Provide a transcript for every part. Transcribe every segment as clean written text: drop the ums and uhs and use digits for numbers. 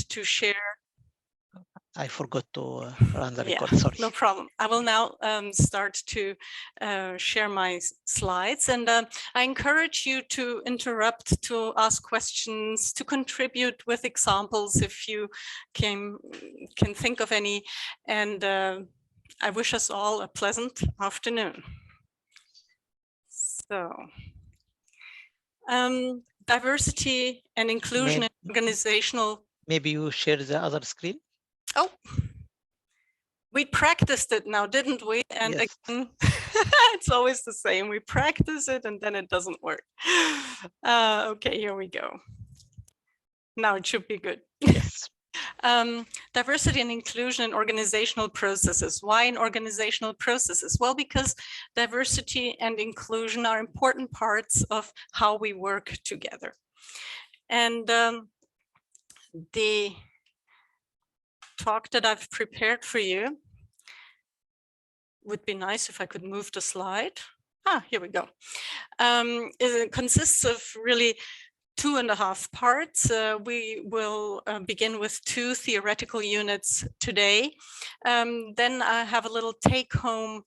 to share. I forgot to run the Yeah, record, sorry. no problem. I will now start to share my slides, and I encourage you to interrupt, to ask questions, to contribute with examples if you can think of any, and I wish us all a pleasant afternoon. So, diversity and inclusion in organizational. Maybe you share the other screen. Oh, we practiced it now, didn't we? And yes. Again, it's always the same. We practice it and then it doesn't work. Okay, here we go. Now it should be good. Yes. Diversity and inclusion in organizational processes. Why in organizational processes? Well, because diversity and inclusion are important parts of how we work together. And the talk that I've prepared for you would be nice if I could move the slide. Here we go. It consists of really 2.5 parts. We will begin with 2 theoretical units today. Then I have a little take-home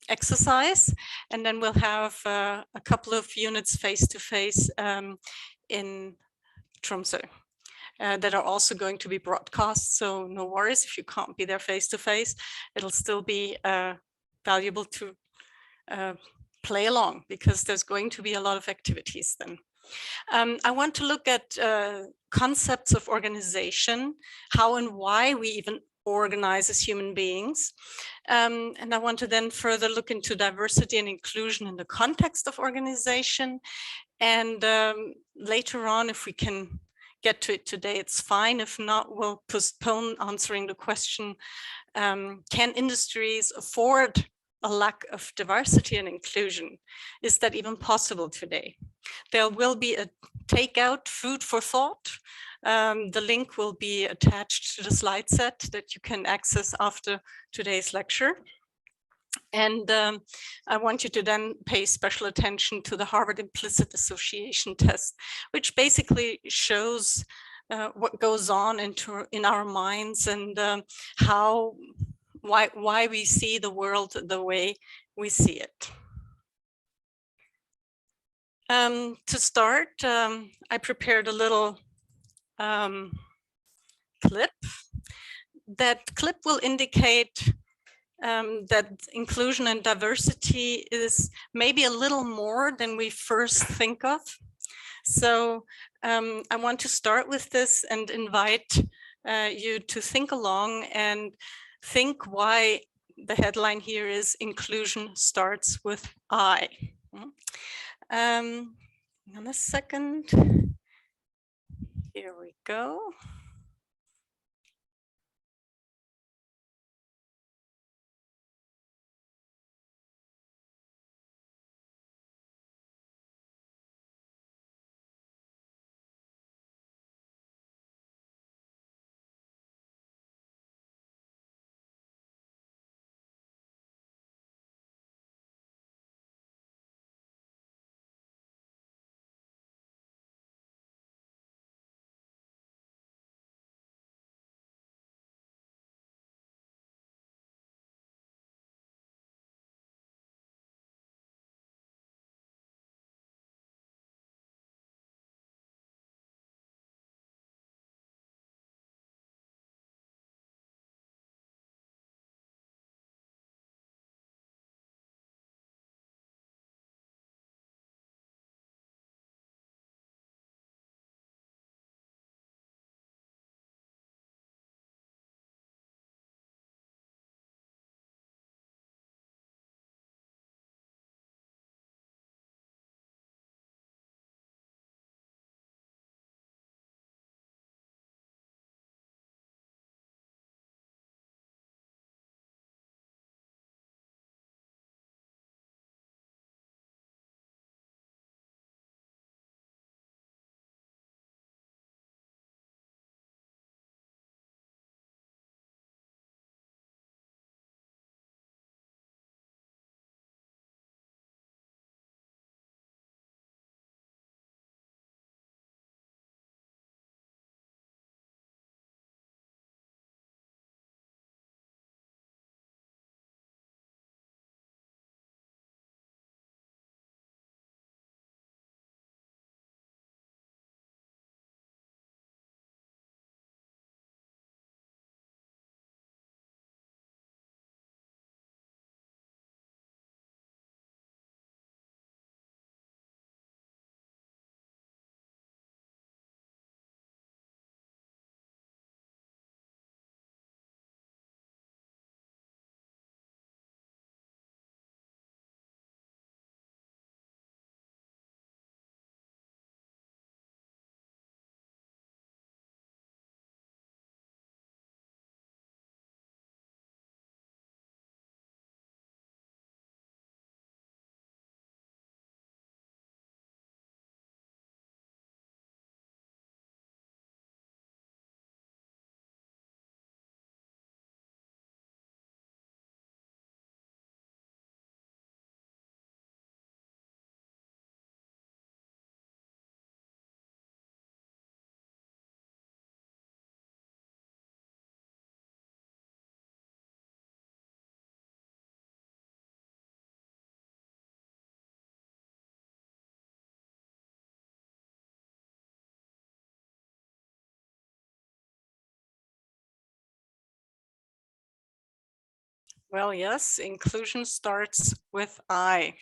exercise, and then we'll have a couple of units face-to-face in Tromsø. That are also going to be broadcast. So no worries if you can't be there face to face, it'll still be valuable to play along because there's going to be a lot of activities then. I want to look at concepts of organization, how and why we even organize as human beings. And I want to then further look into diversity and inclusion in the context of organization. And later on, if we can get to it today, it's fine. If not, we'll postpone answering the question, can industries afford a lack of diversity and inclusion? Is that even possible today? There will be a takeout food for thought. The link will be attached to the slide set that you can access after today's lecture. And I want you to then pay special attention to the Harvard Implicit Association test, which basically shows what goes on in our minds and why we see the world the way we see it. To start, I prepared a little clip. That clip will indicate that inclusion and diversity is maybe a little more than we first think of. So I want to start with this and invite you to think along and think why the headline here is inclusion starts with I. On a second. Here we go. Well, yes, inclusion starts with I.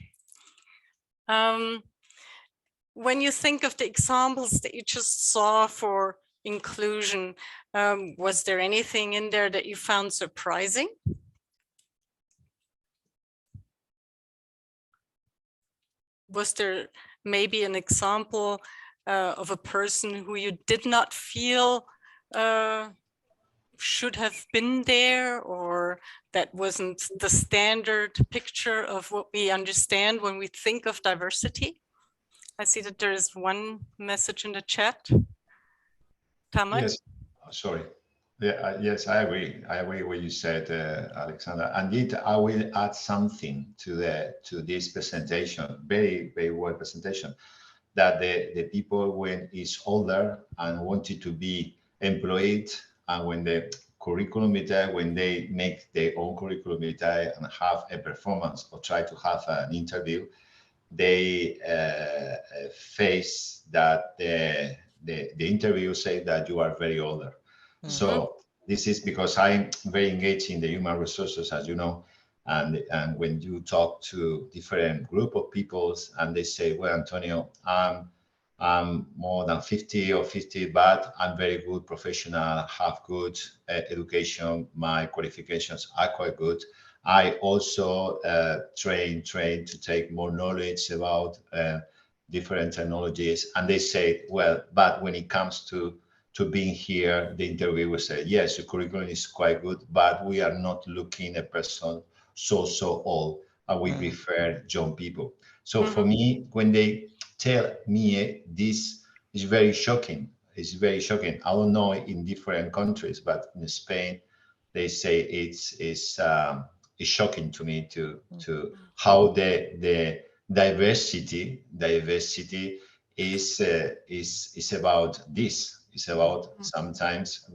When you think of the examples that you just saw for inclusion, was there anything in there that you found surprising? Was there maybe an example of a person who you did not feel should have been there, or that wasn't the standard picture of what we understand when we think of diversity? I see that there is one message in the chat. Tamer? Yes, sorry. Yeah, yes, I agree. I agree with what you said, Alexandra. Indeed, I will add something to this presentation. Very, very well presentation. That the people when is older and wanted to be employed, and when the curriculum vitae, when they make their own curriculum vitae and have a performance or try to have an interview, they face that the interview say that you are very older. Mm-hmm. So this is because I'm very engaged in the human resources, as you know, and when you talk to different group of peoples and they say, well, Antonio, I'm more than 50 or 50, but I'm very good professional, have good education, my qualifications are quite good. I also train to take more knowledge about different technologies. And they say, well, but when it comes to being here, the interviewer said, yes, your curriculum is quite good, but we are not looking at a person so old, and we prefer young people. So for me, when they tell me this is very shocking. It's very shocking. I don't know in different countries, but in Spain, they say it's shocking to me to how the diversity is about this. It's about sometimes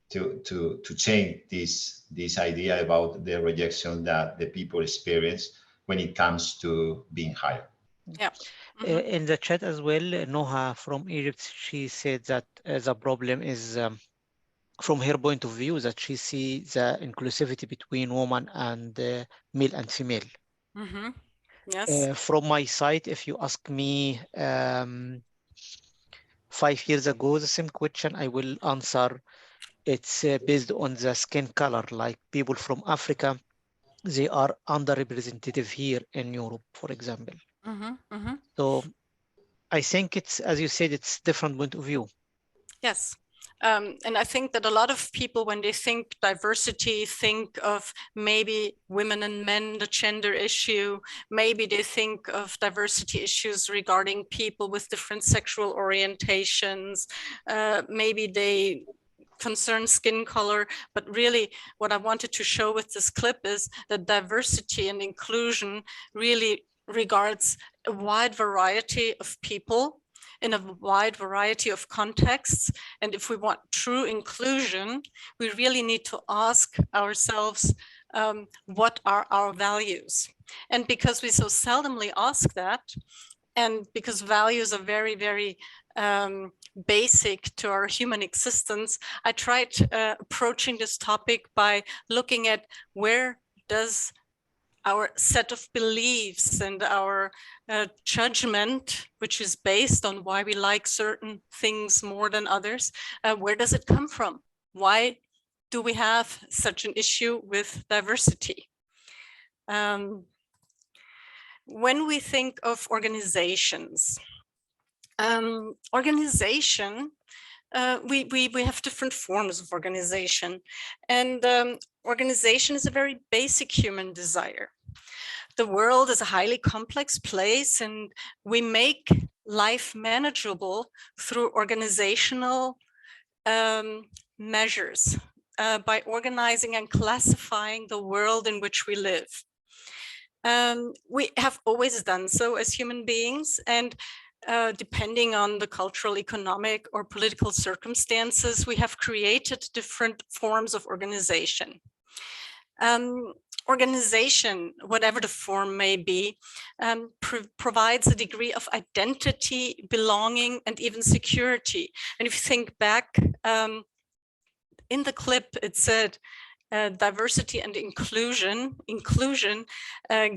to change this idea about the rejection that the people experience when it comes to being hired. Yeah. In the chat as well, Noha from Egypt, she said that the problem is from her point of view that she sees the inclusivity between woman and male and female. Yes. From my side, if you ask me 5 years ago, the same question I will answer. It's based on the skin color, like people from Africa, they are underrepresented here in Europe, for example. So I think it's, as you said, it's different point of view. Yes. And I think that a lot of people, when they think diversity, think of maybe women and men, the gender issue. Maybe they think of diversity issues regarding people with different sexual orientations. Maybe they concern skin color, but really what I wanted to show with this clip is that diversity and inclusion really regards a wide variety of people in a wide variety of contexts. And if we want true inclusion, we really need to ask ourselves, what are our values? And because we so seldomly ask that, and because values are very, very basic to our human existence, I tried approaching this topic by looking at where does our set of beliefs and our judgment, which is based on why we like certain things more than others, where does it come from? Why do we have such an issue with diversity? When we think of organizations, we have different forms of organization, and organization is a very basic human desire. The world is a highly complex place, and we make life manageable through organizational measures, by organizing and classifying the world in which we live. We have always done so as human beings, and depending on the cultural, economic, or political circumstances, we have created different forms of organization. Organization, whatever the form may be, provides a degree of identity, belonging, and even security. And if you think back, in the clip, it said, diversity and inclusion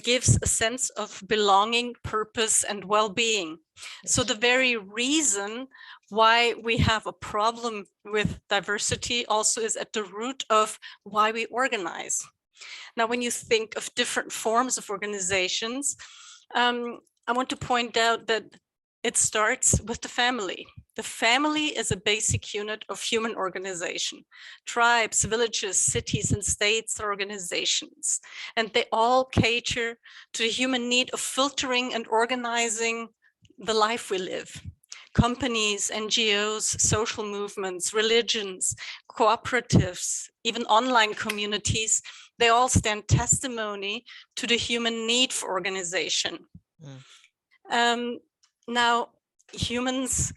gives a sense of belonging, purpose, and well-being. Yes. So the very reason why we have a problem with diversity also is at the root of why we organize. Now, when you think of different forms of organizations, I want to point out that it starts with the family. The family is a basic unit of human organization. Tribes, villages, cities, and states are organizations, and they all cater to the human need of filtering and organizing the life we live. Companies, NGOs, social movements, religions, cooperatives, even online communities, they all stand testimony to the human need for organization. Now, humans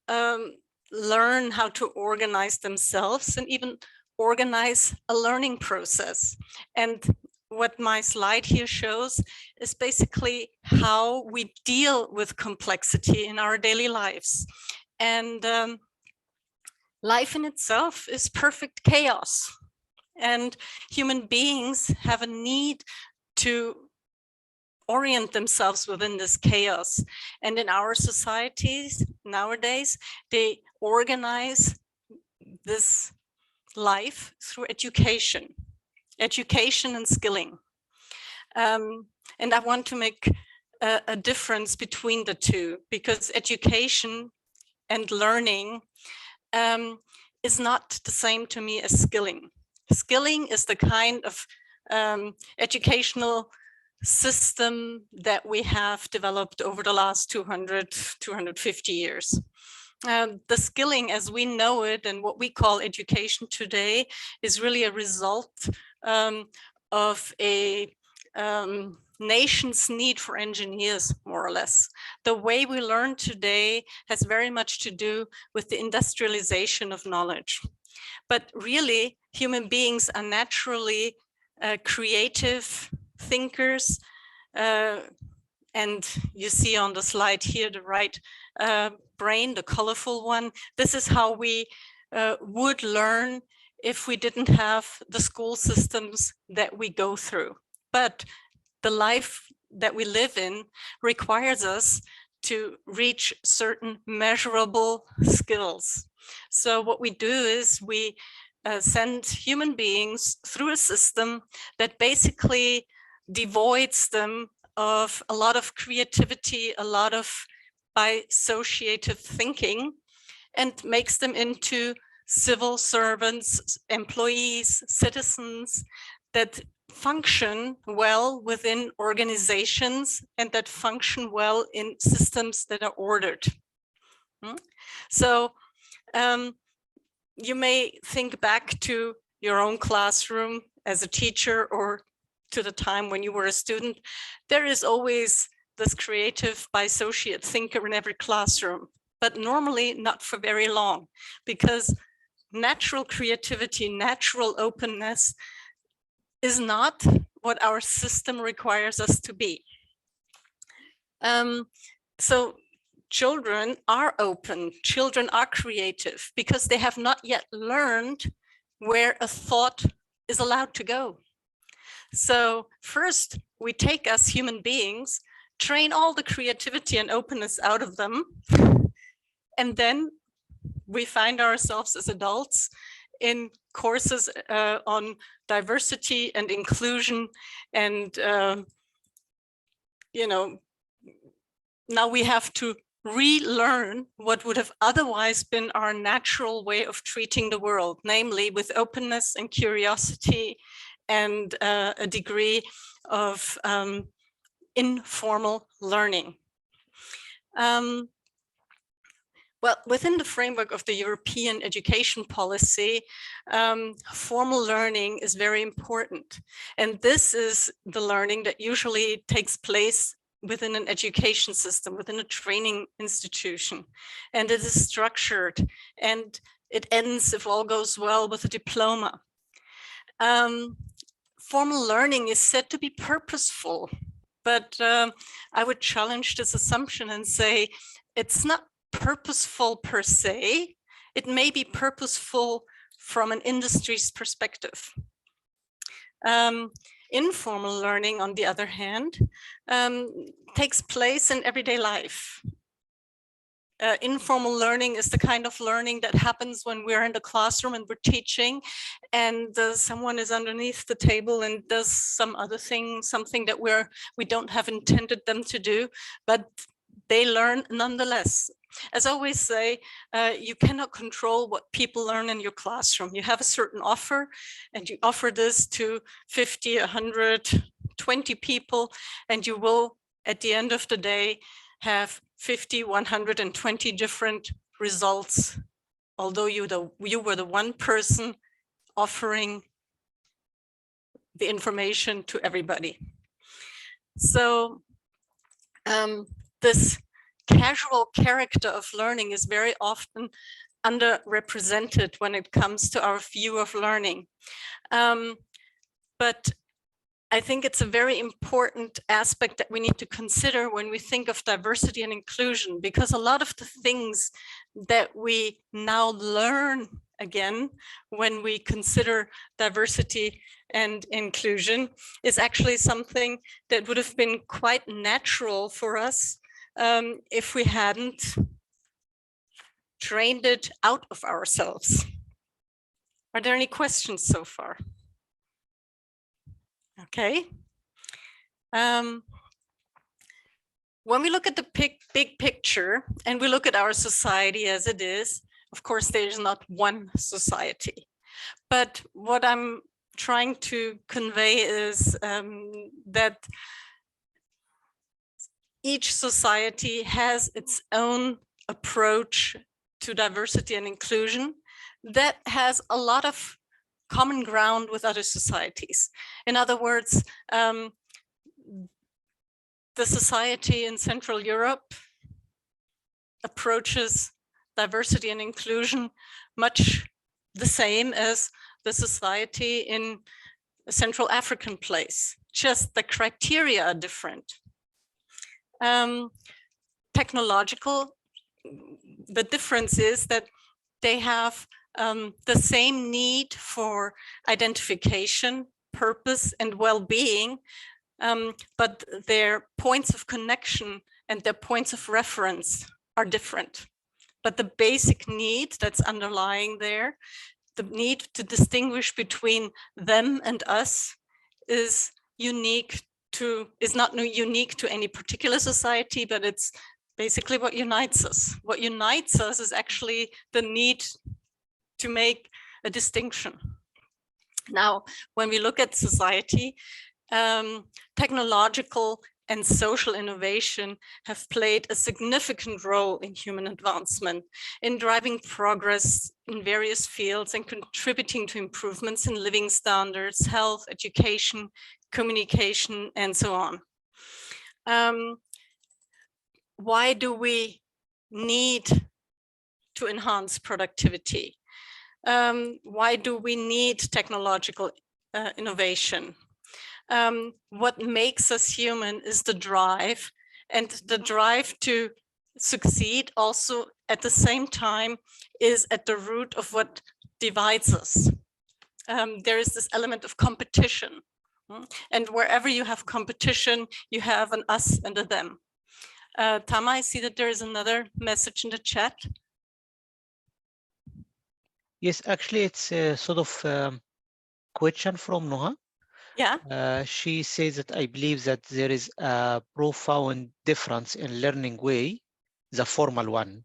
learn how to organize themselves and even organize a learning process. And what my slide here shows is basically how we deal with complexity in our daily lives. And life in itself is perfect chaos. And human beings have a need to orient themselves within this chaos. And in our societies nowadays, they organize this life through education and skilling. And I want to make a difference between the two, because education and learning is not the same to me as skilling. Skilling is the kind of educational system that we have developed over the last 250 years. The skilling as we know it and what we call education today is really a result of a nation's need for engineers, more or less. The way we learn today has very much to do with the industrialization of knowledge. But really, human beings are naturally creative thinkers, and you see on the slide here the right brain, the colorful one. This is how we would learn if we didn't have the school systems that we go through. But the life that we live in requires us to reach certain measurable skills. So what we do is we send human beings through a system that basically devoids them of a lot of creativity, a lot of bisociative thinking, and makes them into civil servants, employees, citizens that function well within organizations and that function well in systems that are ordered. So you may think back to your own classroom as a teacher or to the time when you were a student. There is always this creative bisociate thinker in every classroom, but normally not for very long, because natural creativity, natural openness is not what our system requires us to be. So children are open, children are creative, because they have not yet learned where a thought is allowed to go. So first, we take us human beings, train all the creativity and openness out of them, and then we find ourselves as adults in courses on diversity and inclusion, and you know, now we have to relearn what would have otherwise been our natural way of treating the world, namely with openness and curiosity and a degree of informal learning. Well, within the framework of the European education policy, formal learning is very important. And this is the learning that usually takes place within an education system, within a training institution. And it is structured, and it ends, if all goes well, with a diploma. Formal learning is said to be purposeful, but I would challenge this assumption and say it's not purposeful per se. It may be purposeful from an industry's perspective. Informal learning, on the other hand, takes place in everyday life. Informal learning is the kind of learning that happens when we're in the classroom and we're teaching, and someone is underneath the table and does some other thing, something that we don't have intended them to do, but they learn nonetheless. As I always say, you cannot control what people learn in your classroom. You have a certain offer, and you offer this to 50, 100, 20 people, and you will, at the end of the day, have 50, 120 different results, although you were the one person offering the information to everybody. So this casual character of learning is very often underrepresented when it comes to our view of learning. But I think it's a very important aspect that we need to consider when we think of diversity and inclusion, because a lot of the things that we now learn again when we consider diversity and inclusion is actually something that would have been quite natural for us if we hadn't trained it out of ourselves. Are there any questions so far? Okay. When we look at the big picture and we look at our society as it is, of course, there's not one society. But what I'm trying to convey is that each society has its own approach to diversity and inclusion that has a lot of common ground with other societies. In other words, the society in Central Europe approaches diversity and inclusion much the same as the society in a Central African place. Just the criteria are different. Technological, the difference is that they have the same need for identification, purpose, and well-being, but their points of connection and their points of reference are different. But the basic need that's underlying there, the need to distinguish between them and us, is not unique to any particular society, but it's basically what unites us. What unites us is actually the need to make a distinction. Now, when we look at society, technological and social innovation have played a significant role in human advancement, in driving progress in various fields and contributing to improvements in living standards, health, education, communication, and so on. Why do we need to enhance productivity? Why do we need technological innovation? What makes us human is the drive, and the drive to succeed also at the same time is at the root of what divides us. There is this element of competition, and wherever you have competition, you have an us and a them. Tama, I see that there is another message in the chat. Yes, actually, it's a sort of question from Noha. Yeah. She says that I believe that there is a profound difference in learning way, the formal one,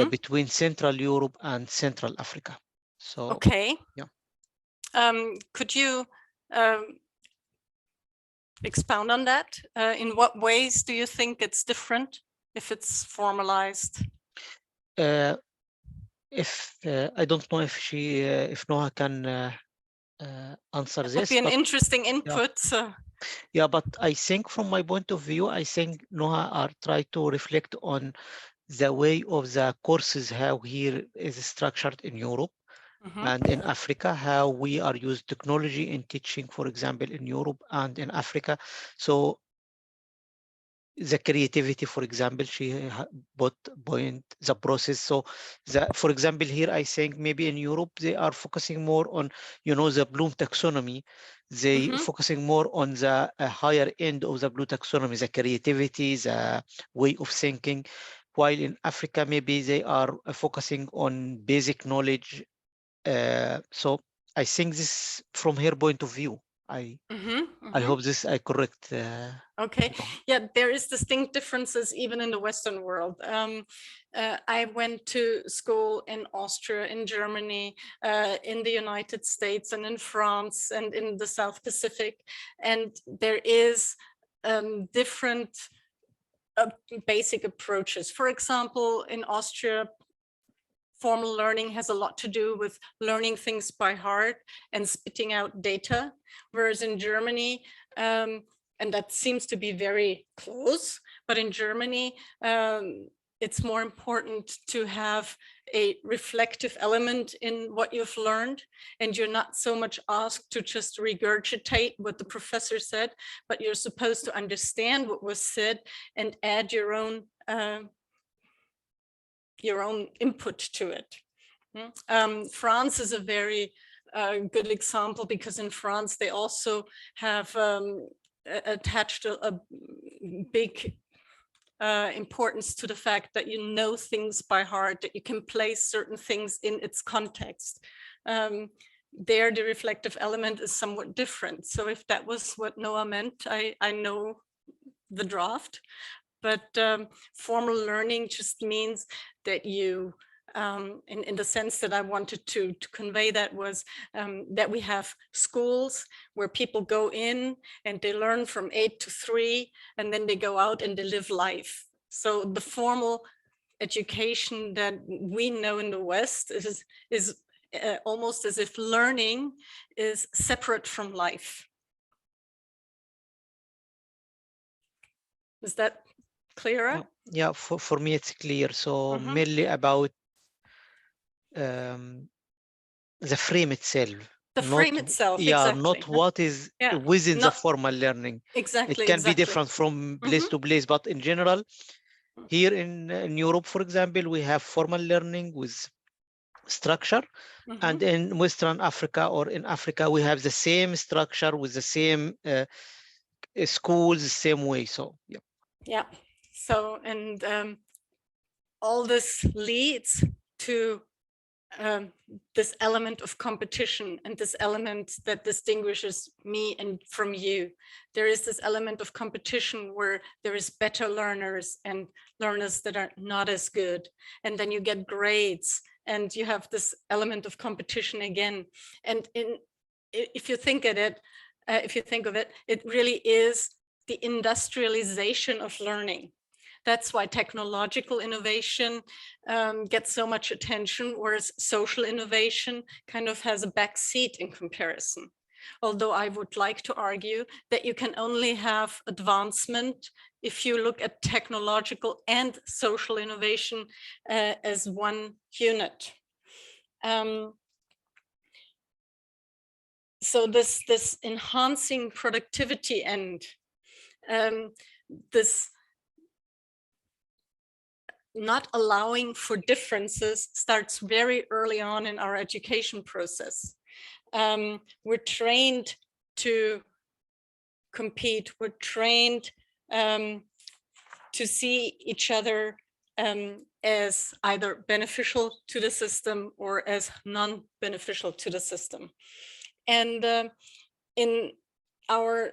between Central Europe and Central Africa. So, okay. Yeah. Could you expound on that? In what ways do you think it's different if it's formalized? I don't know if if Noha can answer this. Would be an interesting input. Yeah. So. Yeah, but I think from my point of view, I think Noha are trying to reflect on the way of the courses, how here is structured in Europe and in Africa, how we are used technology in teaching, for example, in Europe and in Africa. So the creativity, for example, she put point the process. So for example, here, I think maybe in Europe, they are focusing more on, the Bloom taxonomy. They focusing more on the higher end of the Bloom taxonomy, the creativity, the way of thinking. While in Africa, maybe they are focusing on basic knowledge. So I think this from her point of view. I hope this I correct. Okay, yeah, there is distinct differences even in the Western world. I went to school in Austria, in Germany, in the United States, and in France, and in the South Pacific, and there is different basic approaches. For example, in Austria, formal learning has a lot to do with learning things by heart and spitting out data, whereas in Germany, and that seems to be very close, but in Germany, it's more important to have a reflective element in what you've learned, and you're not so much asked to just regurgitate what the professor said, but you're supposed to understand what was said and add your own input to it. France is a very good example, because in France they also have attached a big importance to the fact that you know things by heart, that you can place certain things in its context. There, the reflective element is somewhat different. So if that was what Noah meant, I know the draft. But formal learning just means that you, in the sense that I wanted to convey that was that we have schools where people go in and they learn from 8 to 3, and then they go out and they live life. So the formal education that we know in the West is almost as if learning is separate from life. Is that clearer? Yeah, for me it's clear. So mainly about the frame itself. The frame itself, yeah, exactly. not what is within the formal learning. Exactly. It can be different from place to place, but in general, here in Europe, for example, we have formal learning with structure, and in Western Africa or in Africa, we have the same structure with the same schools, the same way. So yeah. So, and all this leads to this element of competition, and this element that distinguishes me and from you. There is this element of competition where there is better learners and learners that are not as good, and then you get grades, and you have this element of competition again. And if you think of it, it really is the industrialization of learning. That's why technological innovation gets so much attention, whereas social innovation kind of has a back seat in comparison. Although I would like to argue that you can only have advancement if you look at technological and social innovation as one unit. So this enhancing productivity and this not allowing for differences starts very early on in our education process. We're trained to compete. We're trained to see each other as either beneficial to the system or as non-beneficial to the system. And in our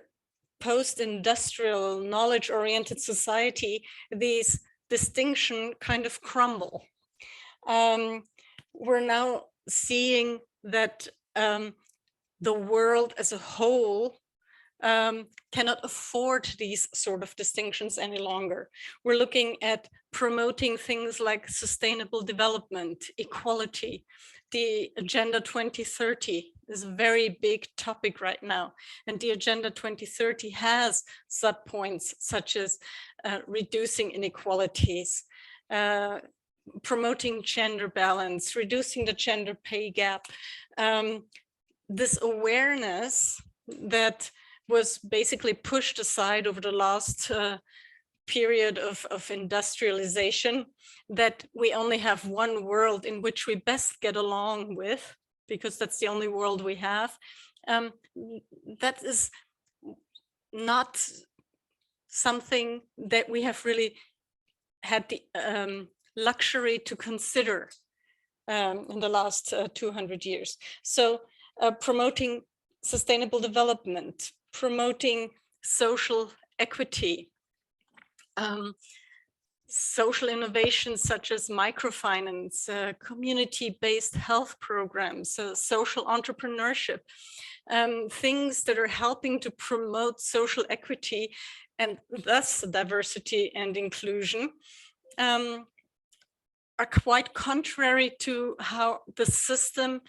post-industrial knowledge-oriented society, these distinction kind of crumble. We're now seeing that the world as a whole cannot afford these sort of distinctions any longer. We're looking at promoting things like sustainable development, equality. The Agenda 2030 is a very big topic right now. And the Agenda 2030 has subpoints such as reducing inequalities, promoting gender balance, reducing the gender pay gap. This awareness that was basically pushed aside over the last period of industrialization, that we only have one world in which we best get along with, because that's the only world we have, that is not something that we have really had the luxury to consider in the last 200 years. So promoting sustainable development, promoting social equity, social innovations such as microfinance, community-based health programs, social entrepreneurship, things that are helping to promote social equity and thus diversity and inclusion, are quite contrary to how the system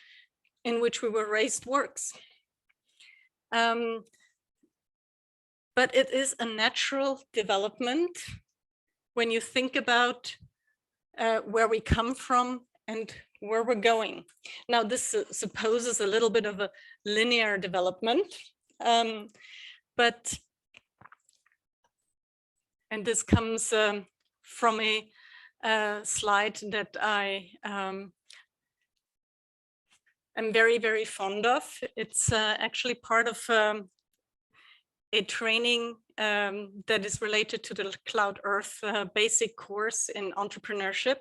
in which we were raised works. But it is a natural development when you think about where we come from and where we're going. Now, this supposes a little bit of a linear development, and this comes from a slide that I am very, very fond of. It's actually part of a training that is related to the Cloud Earth basic course in entrepreneurship.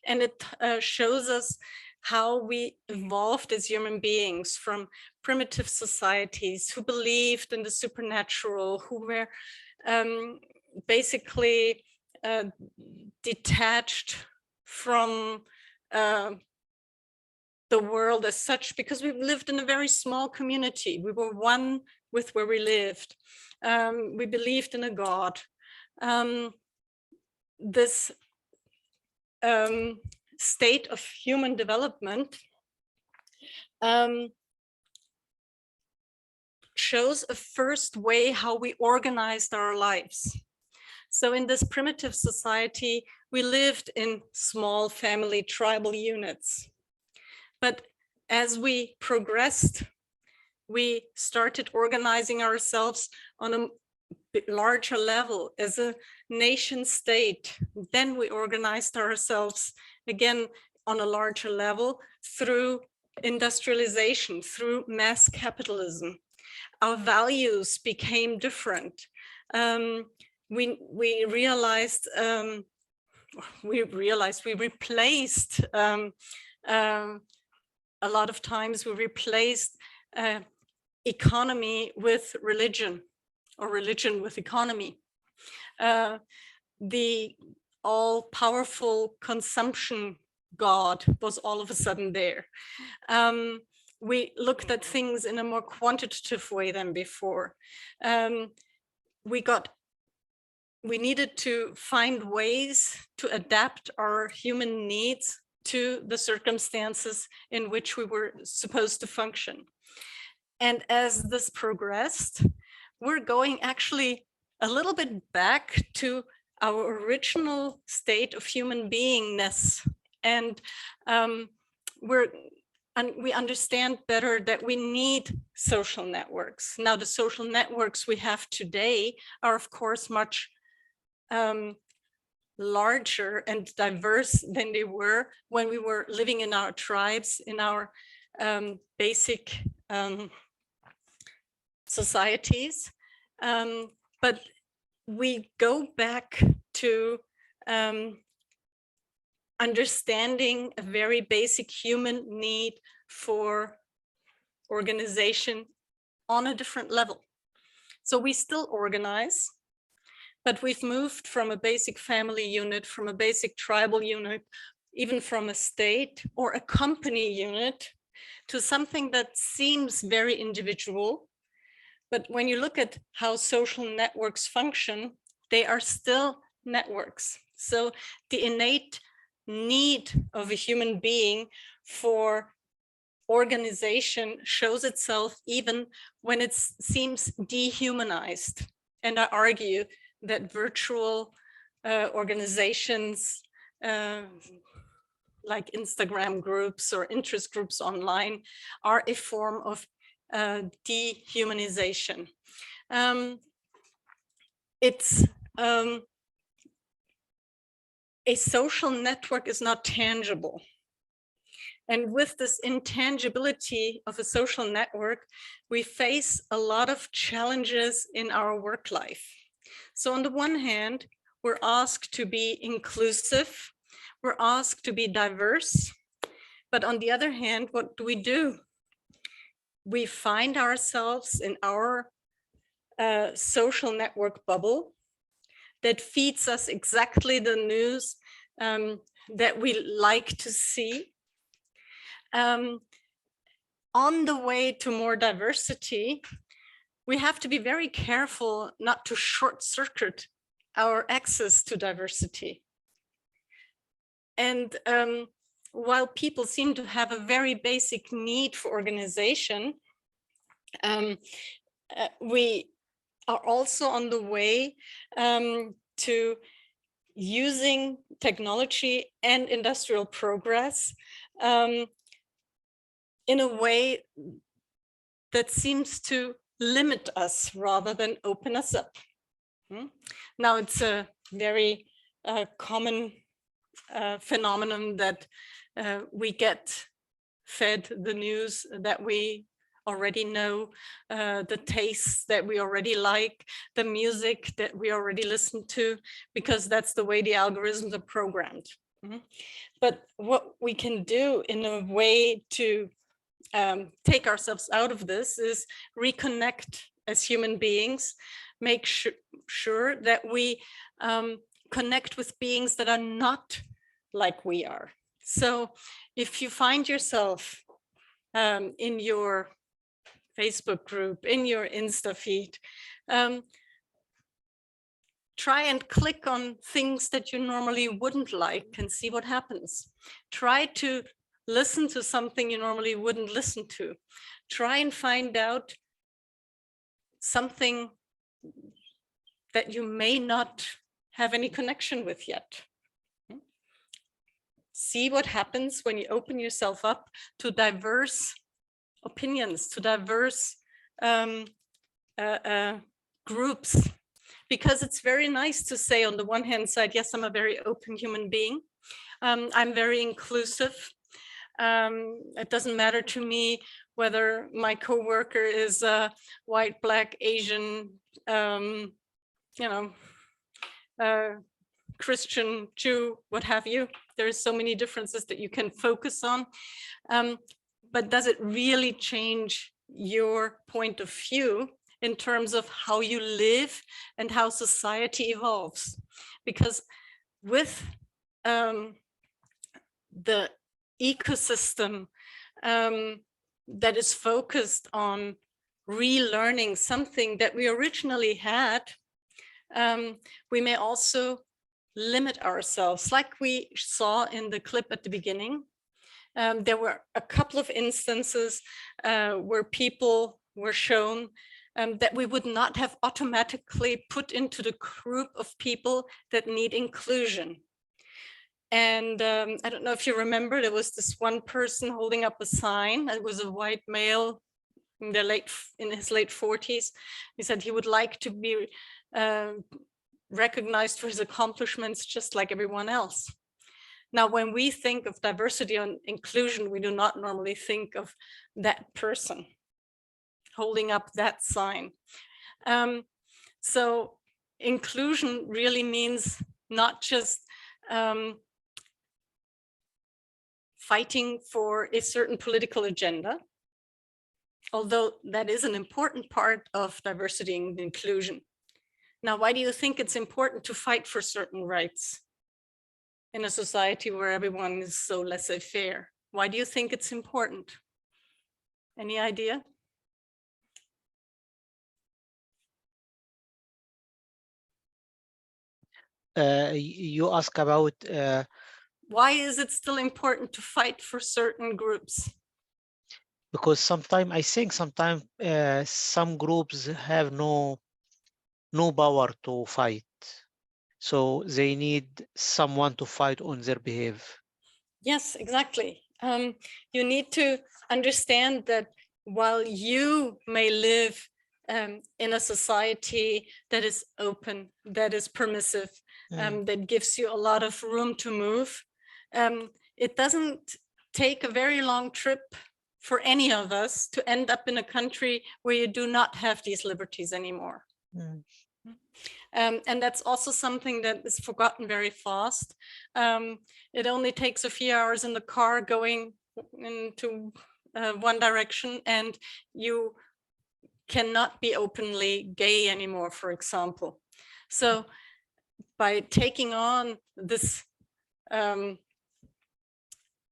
And it shows us how we evolved as human beings from primitive societies who believed in the supernatural, who were basically detached from the world as such, because we lived in a very small community. We were one with where we lived. We believed in a God. This state of human development shows a first way how we organized our lives. So in this primitive society, we lived in small family tribal units. But as we progressed, we started organizing ourselves on a larger level as a nation state. Then we organized ourselves again on a larger level through industrialization, through mass capitalism. Our values became different. We replaced a lot of times we replaced economy with religion, or religion with economy. The all-powerful consumption God was all of a sudden there. We looked at things in a more quantitative way than before. We needed to find ways to adapt our human needs to the circumstances in which we were supposed to function. And as this progressed, we're going actually a little bit back to our original state of human beingness. And we understand better that we need social networks. Now, the social networks we have today are, of course, much larger and diverse than they were when we were living in our tribes, in our basic societies. But we go back to understanding a very basic human need for organization on a different level. So we still organize, but we've moved from a basic family unit, from a basic tribal unit, even from a state or a company unit, to something that seems very individual. But when you look at how social networks function, they are still networks. So the innate need of a human being for organization shows itself even when it seems dehumanized. And I argue that virtual organizations like Instagram groups or interest groups online are a form of dehumanization. It's a social network is not tangible. And with this intangibility of a social network, we face a lot of challenges in our work life. So on the one hand, we're asked to be inclusive, we're asked to be diverse, but on the other hand, what do? We find ourselves in our social network bubble that feeds us exactly the news that we like to see. On the way to more diversity, we have to be very careful not to short circuit our access to diversity. And while people seem to have a very basic need for organization, we are also on the way to using technology and industrial progress in a way that seems to limit us rather than open us up. Now, it's a very common phenomenon that we get fed the news that we already know, the tastes that we already like, the music that we already listen to, because that's the way the algorithms are programmed. But what we can do in a way to take ourselves out of this is reconnect as human beings, make sure that we connect with beings that are not like we are. So if you find yourself in your Facebook group, in your Insta feed, try and click on things that you normally wouldn't like and see what happens. Try to listen to something you normally wouldn't listen to. Try and find out something that you may not have any connection with yet. See what happens when you open yourself up to diverse opinions, to diverse groups. Because it's very nice to say on the one hand side, yes, I'm a very open human being. I'm very inclusive. It doesn't matter to me whether my coworker is white, black, Asian, Christian, Jew, what have you. There's so many differences that you can focus on. But does it really change your point of view in terms of how you live and how society evolves? Because with the ecosystem that is focused on relearning something that we originally had, we may also limit ourselves, like we saw in the clip at the beginning. There were a couple of instances where people were shown that we would not have automatically put into the group of people that need inclusion. And I don't know if you remember, there was this one person holding up a sign. It was a white male in his late 40s. He said he would like to be recognized for his accomplishments just like everyone else. Now, when we think of diversity and inclusion, we do not normally think of that person holding up that sign. So inclusion really means not just fighting for a certain political agenda, although that is an important part of diversity and inclusion. Now, why do you think it's important to fight for certain rights in a society where everyone is so laissez-faire? Why do you think it's important? Any idea? You ask about why is it still important to fight for certain groups? Because I think sometimes some groups have no power to fight, so they need someone to fight on their behalf. Yes, exactly. You need to understand that while you may live in a society that is open, that is permissive, that gives you a lot of room to move. It doesn't take a very long trip for any of us to end up in a country where you do not have these liberties anymore. And that's also something that is forgotten very fast. It only takes a few hours in the car going into one direction, and you cannot be openly gay anymore, for example. So by taking on this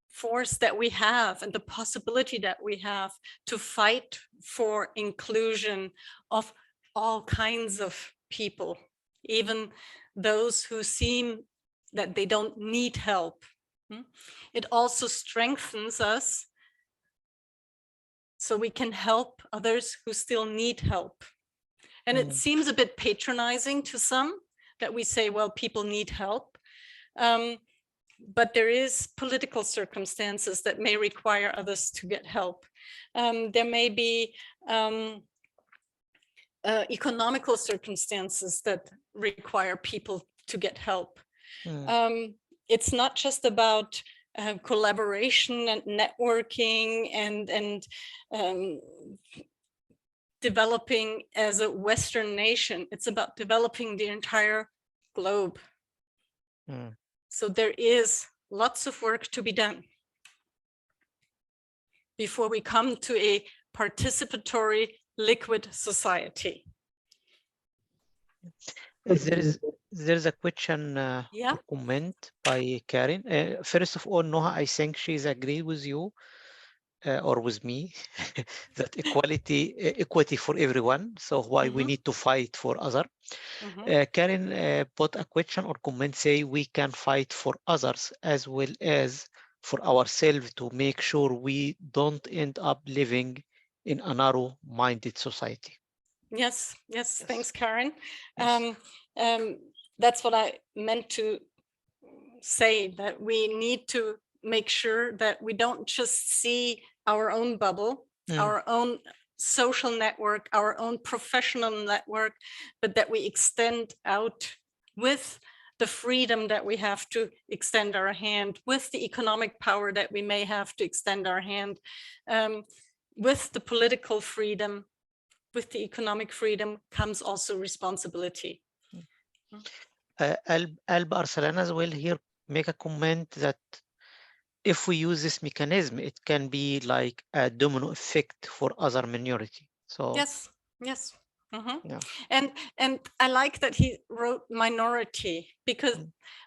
force that we have and the possibility that we have to fight for inclusion of all kinds of people, even those who seem that they don't need help, it also strengthens us so we can help others who still need help. And it seems a bit patronizing to some that we say, well, people need help. But there is political circumstances that may require others to get help. There may be economical circumstances that require people to get help. It's not just about collaboration and networking and developing as a Western nation. It's about developing the entire globe. So there is lots of work to be done before we come to a participatory liquid society. There's a question Yeah. comment by Karen. First of all, Noha, I think she's agreed with you or with me that equity for everyone. So why we need to fight for other. Karen put a question or comment say we can fight for others as well as for ourselves to make sure we don't end up living in a narrow-minded society. Yes, thanks, Karen. Yes. That's what I meant to say, that we need to make sure that we don't just see our own bubble, our own social network, our own professional network, but that we extend out with the freedom that we have to extend our hand, with the economic power that we may have to extend our hand, with the political freedom, with the economic freedom comes also responsibility. Alba Arsalan as well here make a comment that if we use this mechanism, it can be like a domino effect for other minority. So yes. Yeah. And I like that he wrote minority, because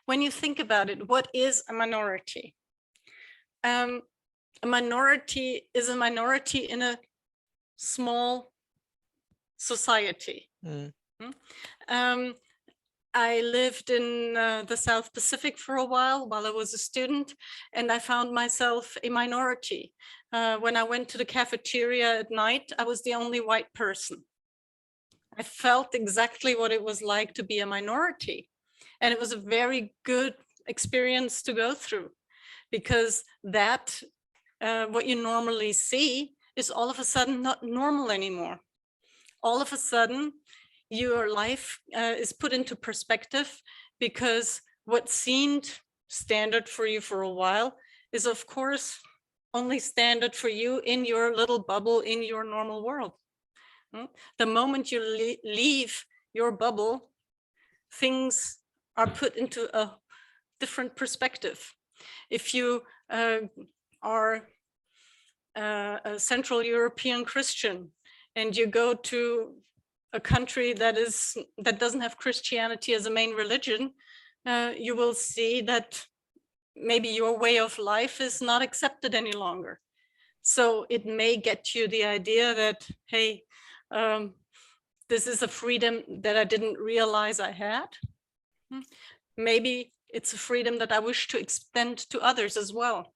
when you think about it, what is a minority? A minority is a minority in a small society. I lived in the South Pacific for a while I was a student, and I found myself a minority. When I went to the cafeteria at night, I was the only white person. I felt exactly what it was like to be a minority. And it was a very good experience to go through, because that, what you normally see, is all of a sudden not normal anymore. All of a sudden, your life is put into perspective, because what seemed standard for you for a while is, of course, only standard for you in your little bubble, in your normal world. The moment you leave your bubble, things are put into a different perspective. If you are a Central European Christian and you go to a country that doesn't have Christianity as a main religion, you will see that maybe your way of life is not accepted any longer. So it may get you the idea that, hey, this is a freedom that I didn't realize I had. Maybe it's a freedom that I wish to extend to others as well.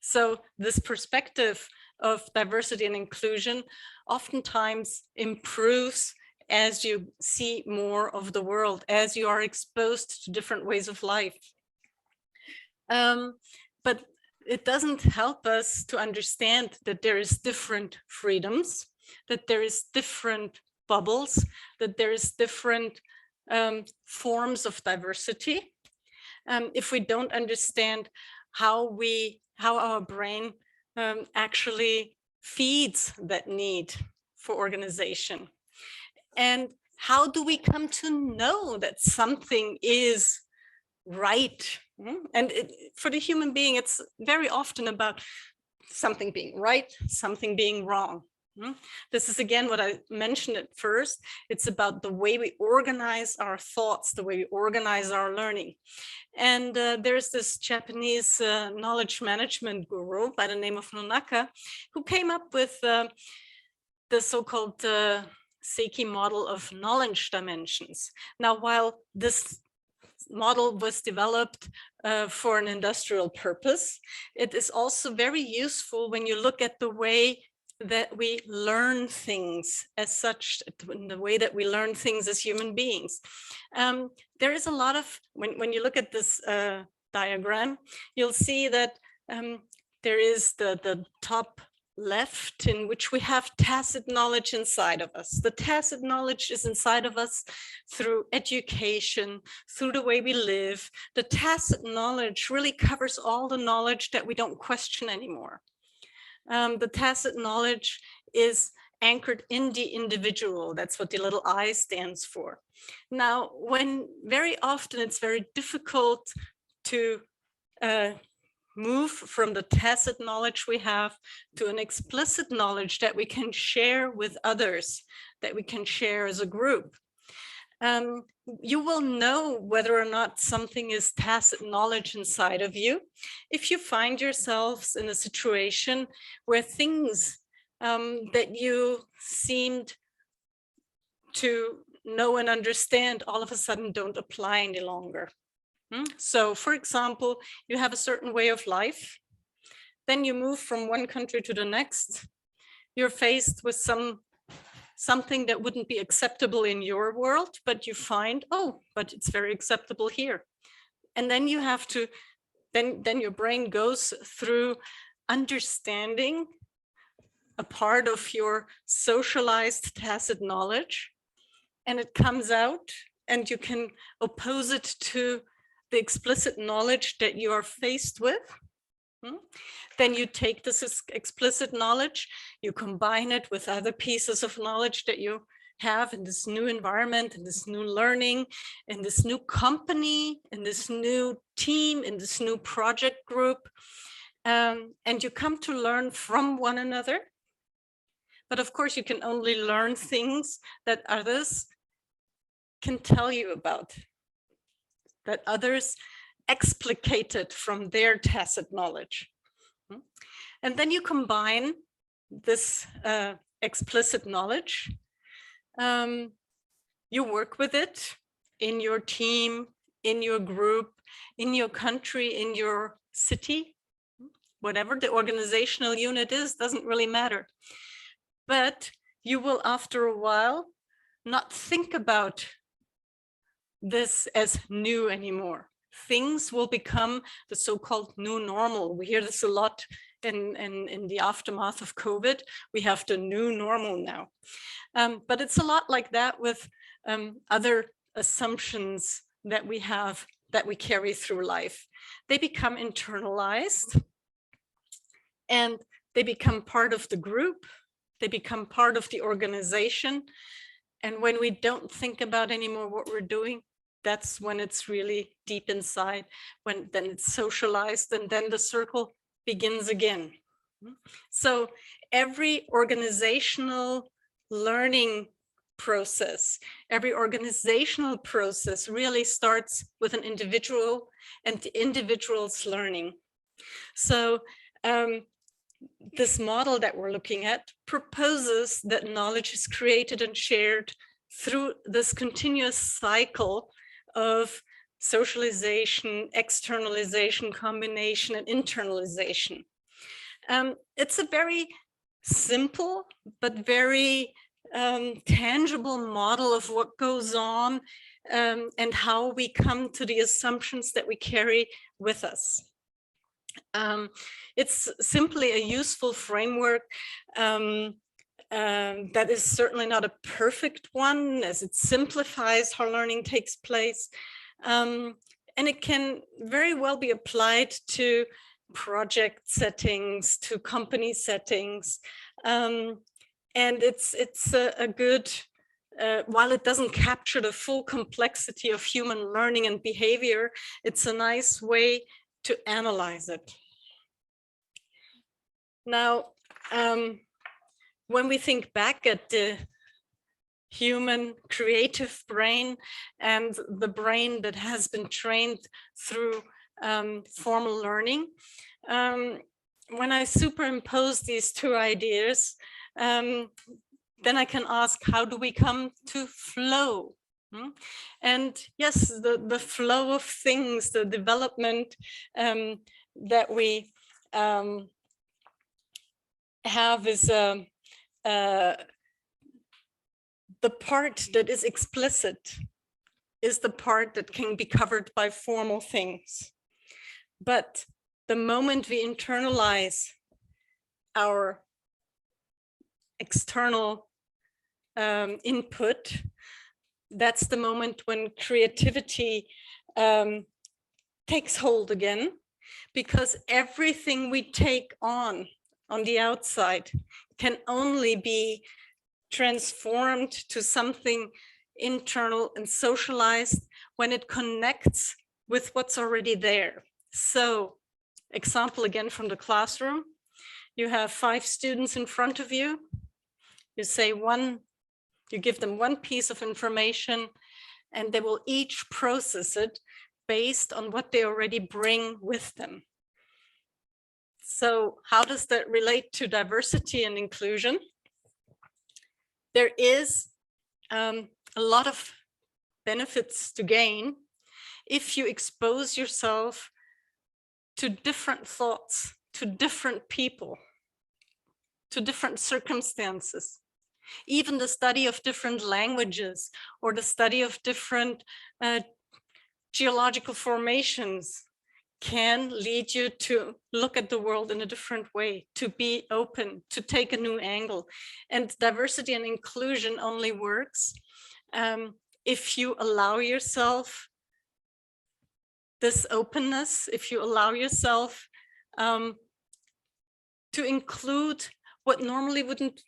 So this perspective of diversity and inclusion oftentimes improves as you see more of the world, as you are exposed to different ways of life. But it doesn't help us to understand that there is different freedoms, that there is different bubbles, that there is different forms of diversity, if we don't understand how our brain actually feeds that need for organization. And how do we come to know that something is right? And for the human being, it's very often about something being right, something being wrong. This is again what I mentioned at first. It's about the way we organize our thoughts, the way we organize our learning. And there's this Japanese knowledge management guru by the name of Nonaka, who came up with the so-called Seiki model of knowledge dimensions. Now, while this model was developed for an industrial purpose, it is also very useful when you look at the way that we learn things as such, in the way that we learn things as human beings. There is a lot of, when you look at this diagram, you'll see that there is the top left, in which we have tacit knowledge inside of us. The tacit knowledge is inside of us through education, through the way we live. The tacit knowledge really covers all the knowledge that we don't question anymore. The tacit knowledge is anchored in the individual. That's what the little I stands for. Now, when very often it's very difficult to move from the tacit knowledge we have to an explicit knowledge that we can share with others, that we can share as a group. You will know whether or not something is tacit knowledge inside of you if you find yourselves in a situation where things that you seemed to know and understand all of a sudden don't apply any longer. So, for example, you have a certain way of life, then you move from one country to the next. You're faced with something that wouldn't be acceptable in your world, but you find, oh, but it's very acceptable here. And then you have to, then your brain goes through understanding a part of your socialized tacit knowledge, and it comes out, and you can oppose it to the explicit knowledge that you are faced with. Then you take this explicit knowledge, you combine it with other pieces of knowledge that you have in this new environment, in this new learning, in this new company, in this new team, in this new project group. And you come to learn from one another. But of course, you can only learn things that others can tell you about, that others explicated from their tacit knowledge. And then you combine this explicit knowledge. You work with it in your team, in your group, in your country, in your city, whatever the organizational unit is, doesn't really matter. But you will, after a while, not think about this as new anymore. Things will become the so-called new normal. We hear this a lot in the aftermath of COVID. We have the new normal now. But it's a lot like that with other assumptions that we have, that we carry through life. They become internalized, and they become part of the group. They become part of the organization. And when we don't think about anymore what we're doing, that's when it's really deep inside, when then it's socialized, and then the circle begins again. So every organizational learning process, every organizational process really starts with an individual and the individual's learning. So this model that we're looking at proposes that knowledge is created and shared through this continuous cycle of socialization, externalization, combination, and internalization. It's a very simple but very tangible model of what goes on and how we come to the assumptions that we carry with us. It's simply a useful framework That is certainly not a perfect one, as it simplifies how learning takes place. And it can very well be applied to project settings, to company settings. And it's a good, while it doesn't capture the full complexity of human learning and behavior, it's a nice way to analyze it. Now, when we think back at the human creative brain and the brain that has been trained through formal learning, when I superimpose these two ideas, then I can ask, how do we come to flow? And yes, the flow of things, the development that we have is the part that is explicit is the part that can be covered by formal things. But the moment we internalize our external input, that's the moment when creativity takes hold again, because everything we take on the outside can only be transformed to something internal and socialized when it connects with what's already there. So, example again from the classroom, you have 5 students in front of you. You say you give them one piece of information, and they will each process it based on what they already bring with them. So how does that relate to diversity and inclusion? There is a lot of benefits to gain if you expose yourself to different thoughts, to different people, to different circumstances. Even the study of different languages or the study of different geological formations can lead you to look at the world in a different way, to be open, to take a new angle. And diversity and inclusion only works if you allow yourself this openness, if you allow yourself to include what normally wouldn't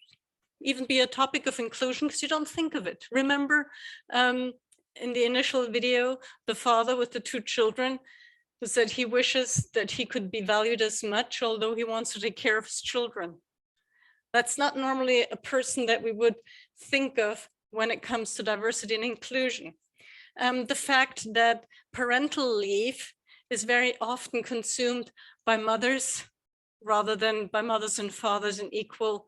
even be a topic of inclusion because you don't think of it. Remember in the initial video, the father with the 2 children who said he wishes that he could be valued as much, although he wants to take care of his children. That's not normally a person that we would think of when it comes to diversity and inclusion. The fact that parental leave is very often consumed by mothers rather than by mothers and fathers in equal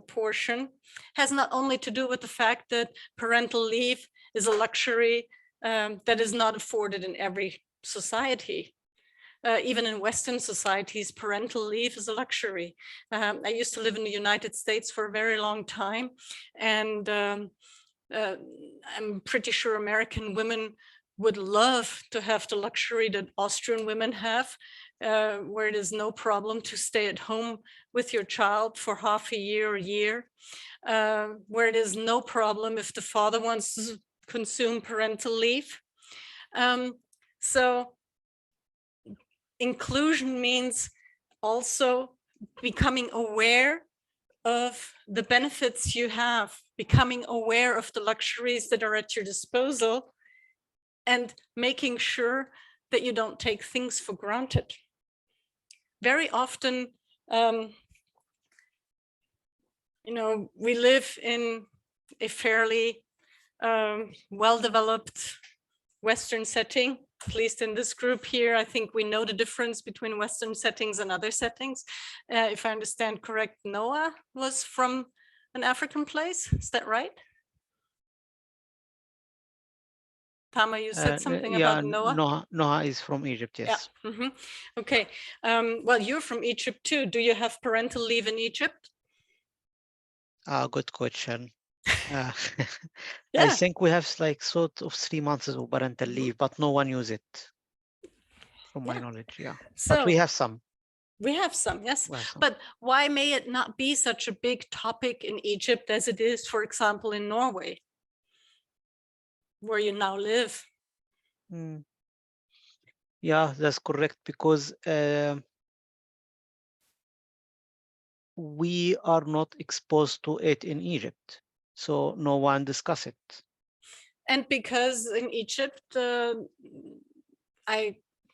portion has not only to do with the fact that parental leave is a luxury that is not afforded in every society. Even in Western societies, parental leave is a luxury. I used to live in the United States for a very long time, and I'm pretty sure American women would love to have the luxury that Austrian women have, where it is no problem to stay at home with your child for half a year or a year, where it is no problem if the father wants to consume parental leave. So inclusion means also becoming aware of the benefits you have, becoming aware of the luxuries that are at your disposal, and making sure that you don't take things for granted. Very often, we live in a fairly well-developed Western setting, at least in this group here. I think we know the difference between Western settings and other settings. If I understand correct, Noah was from an African place, is that right? Tama, you said something about Noah? Noah is from Egypt, yes. Yeah. Mm-hmm. Okay. Well, you're from Egypt too. Do you have parental leave in Egypt? Good question. Yeah. I think we have like sort of 3 months of parental leave, but no one use it, from my knowledge. Yeah, but we have some. We have some, yes. Well, so- But why may it not be such a big topic in Egypt as it is, for example, in Norway, where you now live? Mm. Yeah, that's correct, because we are not exposed to it in Egypt, so no one discuss it. And because in Egypt, I'm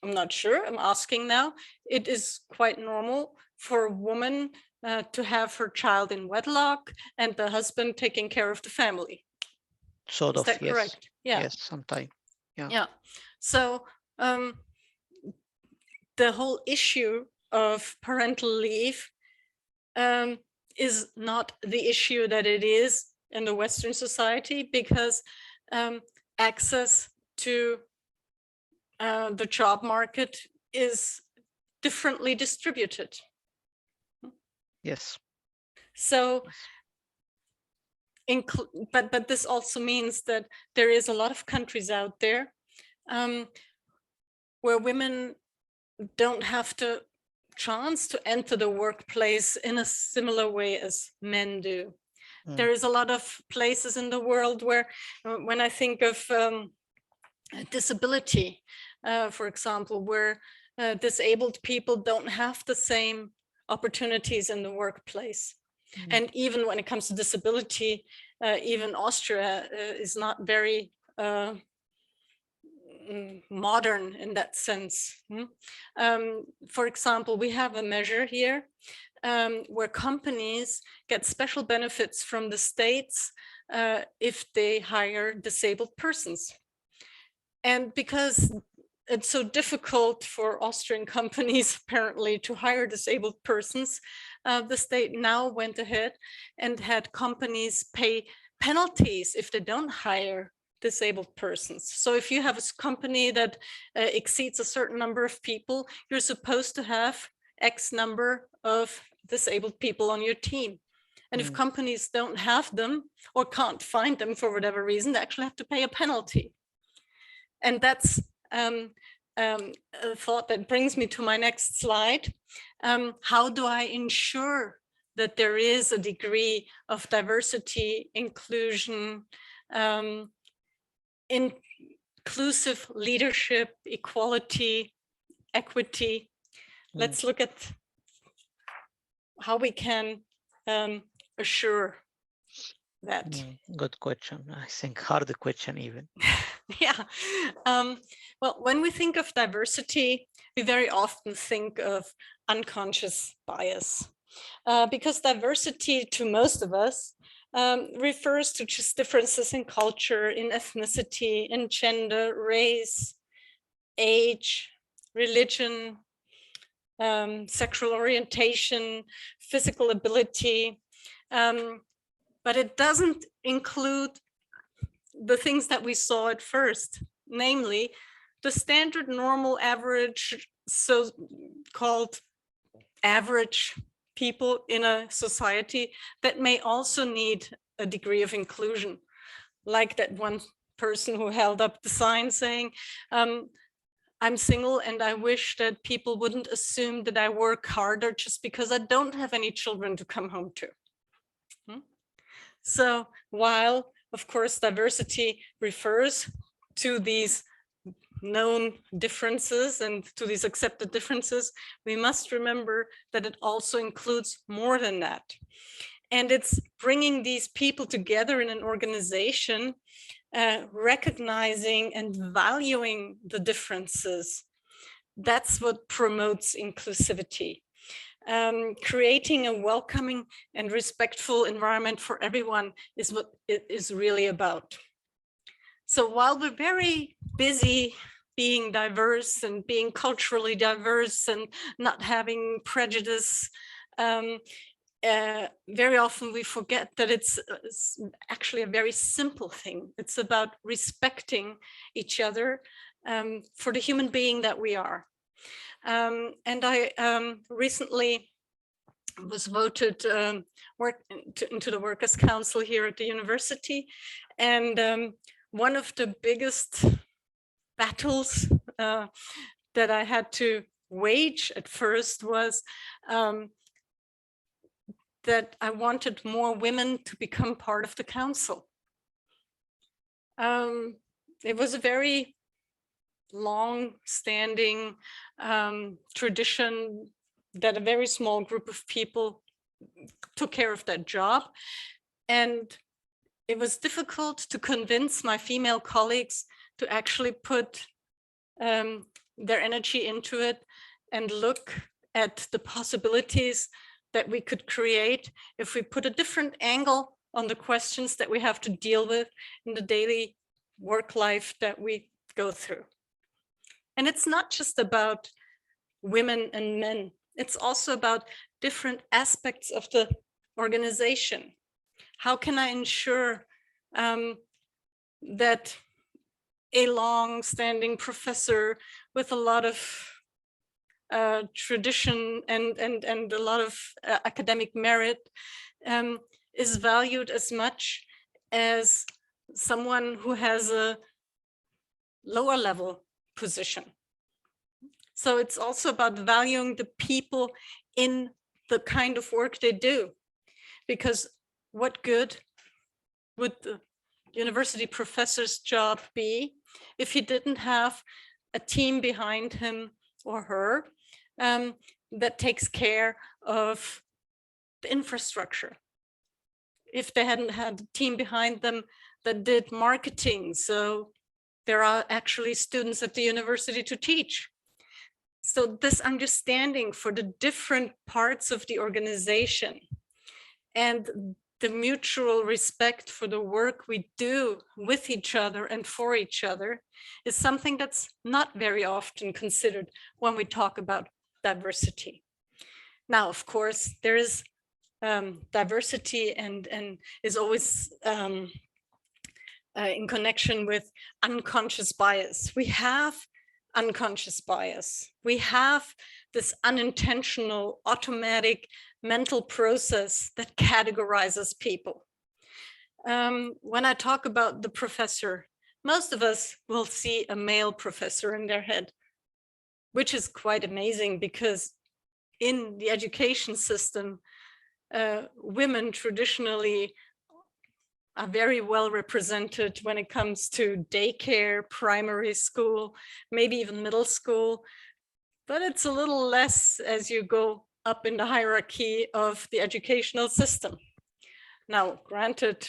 not sure, I'm asking now, it is quite normal for a woman to have her child in wedlock and the husband taking care of the family. Sort Is of, that yes. correct? Yeah. Yes, sometime. Yeah. So the whole issue of parental leave is not the issue that it is in the Western society, because access to the job market is differently distributed. Yes. So, Yes. but this also means that there is a lot of countries out there where women don't have the chance to enter the workplace in a similar way as men do. There is a lot of places in the world where, when I think of disability, for example, where disabled people don't have the same opportunities in the workplace. And even when it comes to disability, even Austria is not very modern in that sense. For example, we have a measure here where companies get special benefits from the states if they hire disabled persons. And because it's so difficult for Austrian companies apparently to hire disabled persons, the state now went ahead and had companies pay penalties if they don't hire disabled persons. So if you have a company that exceeds a certain number of people, you're supposed to have X number of disabled people on your team. And if companies don't have them or can't find them for whatever reason, they actually have to pay a penalty. And that's a thought that brings me to my next slide. How do I ensure that there is a degree of diversity, inclusion, inclusive leadership, equality, equity? Let's look at how we can assure that. Good question. I think hard question even. Yeah. Well, when we think of diversity, we very often think of unconscious bias, because diversity to most of us refers to just differences in culture, in ethnicity, in gender, race, age, religion, sexual orientation, physical ability. But it doesn't include the things that we saw at first, namely the standard, normal, average, so-called average people in a society that may also need a degree of inclusion, like that one person who held up the sign saying, I'm single and I wish that people wouldn't assume that I work harder just because I don't have any children to come home to. So while, of course, diversity refers to these known differences and to these accepted differences, we must remember that it also includes more than that. And it's bringing these people together in an organization, recognizing and valuing the differences. That's what promotes inclusivity. Creating a welcoming and respectful environment for everyone is what it is really about. So while we're very busy being diverse and being culturally diverse and not having prejudice, very often we forget that it's actually a very simple thing. It's about respecting each other for the human being that we are. And I recently was voted into the Workers' Council here at the university. And one of the biggest battles that I had to wage at first was that I wanted more women to become part of the council. It was a very long-standing tradition that a very small group of people took care of that job. And it was difficult to convince my female colleagues to actually put their energy into it and look at the possibilities that we could create if we put a different angle on the questions that we have to deal with in the daily work life that we go through. And it's not just about women and men. It's also about different aspects of the organization. How can I ensure that a long-standing professor with a lot of tradition and a lot of academic merit is valued as much as someone who has a lower level position? So it's also about valuing the people in the kind of work they do, because what good would the university professor's job be if he didn't have a team behind him or her that takes care of the infrastructure? If they hadn't had a team behind them that did marketing, so there are actually students at the university to teach. So this understanding for the different parts of the organization and the mutual respect for the work we do with each other and for each other is something that's not very often considered when we talk about diversity. Now, of course, there is diversity and is always in connection with unconscious bias. We have unconscious bias. We have this unintentional, automatic mental process that categorizes people. When I talk about the professor, most of us will see a male professor in their head, which is quite amazing because in the education system, women traditionally are very well represented when it comes to daycare, primary school, maybe even middle school, but it's a little less as you go up in the hierarchy of the educational system. Now, granted,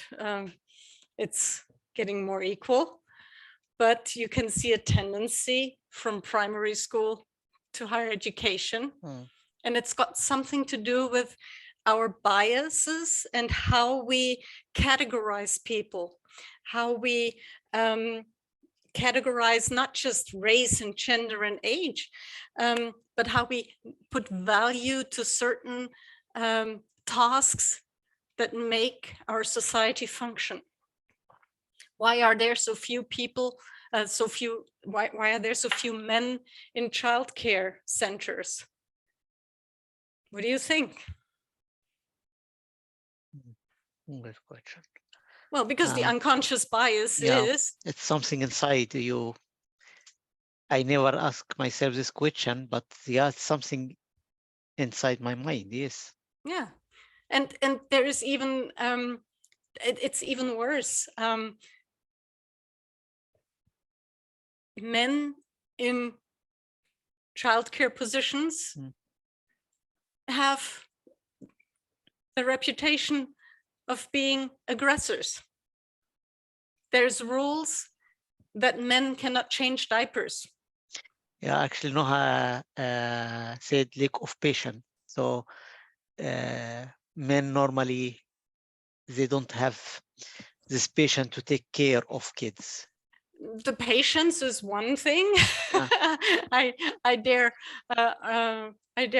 it's getting more equal, but you can see a tendency from primary school to higher education. And it's got something to do with our biases and how we categorize people, how we categorize not just race and gender and age, but how we put value to certain tasks that make our society function. Why are there so few people, why are there so few men in childcare centers? What do you think? Good question. Well, because the unconscious bias is... It's something inside you. I never ask myself this question, but yeah, it's something inside my mind, yes. Yeah, and there is even, it's even worse. Men in childcare positions have the reputation of being aggressors. There's rules that men cannot change diapers. Yeah, actually, Noha said lack of patience. So men normally, they don't have this patience to take care of kids. The patience is one thing. I dare